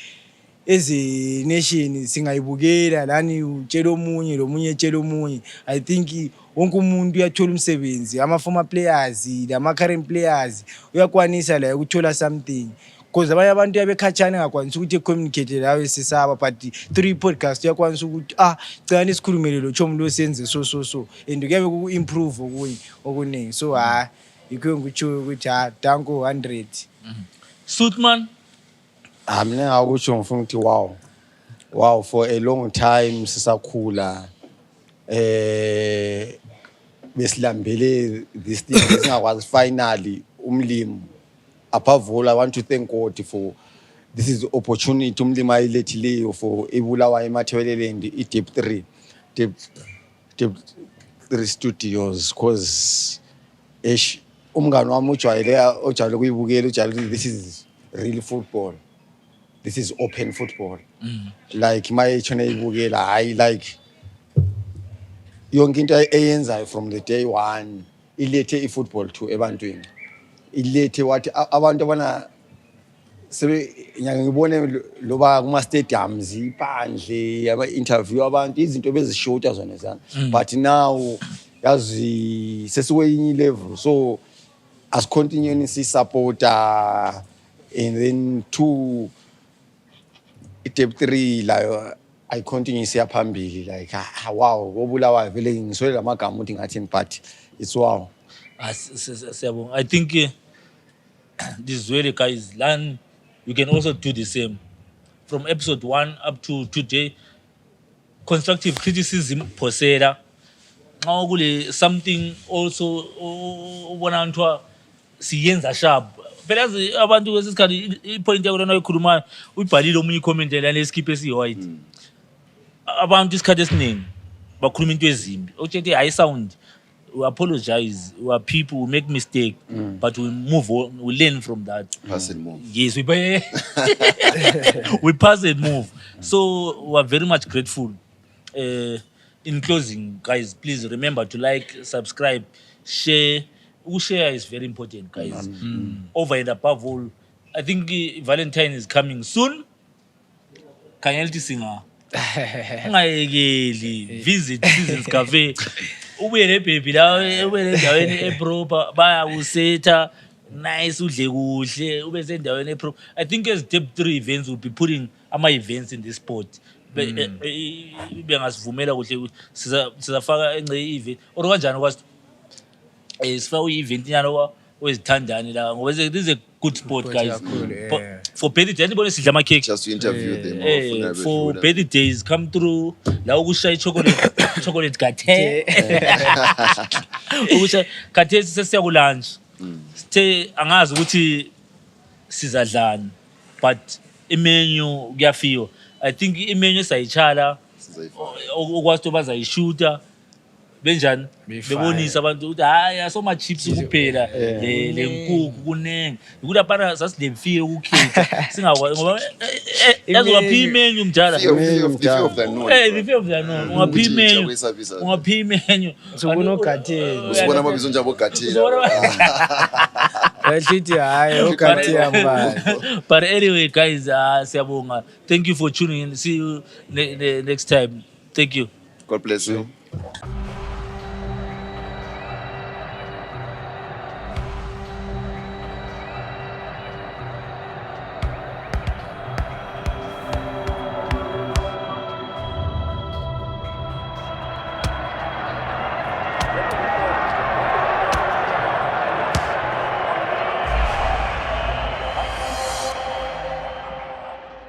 as a nation singayibukela lani utshela omunye lo munye etshela omunye I think wonke umuntu uyathola umsebenzi ama-former players lama-current players uyakwanisa la ukuthola something because abanye abantu yabekhatshana engakwanisa ukuthi communicate lawe sisaba but 3 podcast uyakwanisa ukuthi cela isikhulumele lo chomo lo senze so and kuyabe ku-improve okuningi so yikho ngikutsho ukuthi danko 100 Suitman, mina ngakusho ngifuna ukuthi wow for a long time sisakhula besilambele this thing singakwazi finally umlimi above all I want to thank God for this is the opportunity umlimi ayilethileyo for ibulawa eMathebeleland i-Deep 3 studios because umngani wami ujwayele kuyibukela ujwayele this is real football. This is open football. Like my channel ibukela I like yonke into eyenzayo from the day one ilethe ifootball to ebantwini. Ilethe wathi abantu abana sebe ngibone loba kuma stadiums iphandle aba interview abantu izinto bezishota zona zana but now yazi sesiwenye level so as continuing si supporter and then 2 Deep 3 like I continue siya phambili like wow obulawa vele ngisolela amagama ukuthi ngathini but it's wow. siyabonga. I think this really guys learn you can also do the same from episode 1 up to today. Constructive criticism posela nxa kule something also ubona nthwa siyenza sharp phela abantu kwesikhathi ipoint yakho lana oyikhulumayo uyibhalile omunye icomment la leskip esi-white abantu isikhathi esiningi bakhuluma into ezimbi otshethi hayi sound we apologize we are people we make mistake but we move on we learn from that. Pass and move. Yes, we pass and move. So we are very much grateful. In closing, guys, please remember to like, subscribe, share. Share is very important, guys. Over and above all, I think Valentine is coming soon. Kanyelti singer. Ngayekeli visit Seasons Cafe. Ubuye le baby la ubuye endaweni eproper baya usetha nice udle kuhle ube sendaweni eproper. I think as Deep 3 events will be putting ama events in this sport. Bengasivumela kuhle sizafaka engce event or kanjani kwazi sifaka event nyalo wezithandani la ngoba this is a good sport guys. For birthday anybody sidla ama cake Just to interview them. For birthdays come through la ukushaya chocolate gathe ukushaya gathe sesiya ku lunch sithe angazi ukuthi sizadlana but imenu kuyafika. I think imenu sayichala okwazi ukuthi bazayishuta benjani bebonisa abantu ukuthi hayi asoma chips kuphela le nkukhu kunenge ukuthi apana sasidemfile ukukhetha singakwazi ngoba yazowaphi imenu mjala Fear of the known. the fear of the known ungaphi imenu Usubona ugatheni. Usibona amabizo njabo gathini. Bashithi hayi ugatheni mbali. But anyway guys siyabonga, thank you for tuning in, see you next time, thank you. God bless you.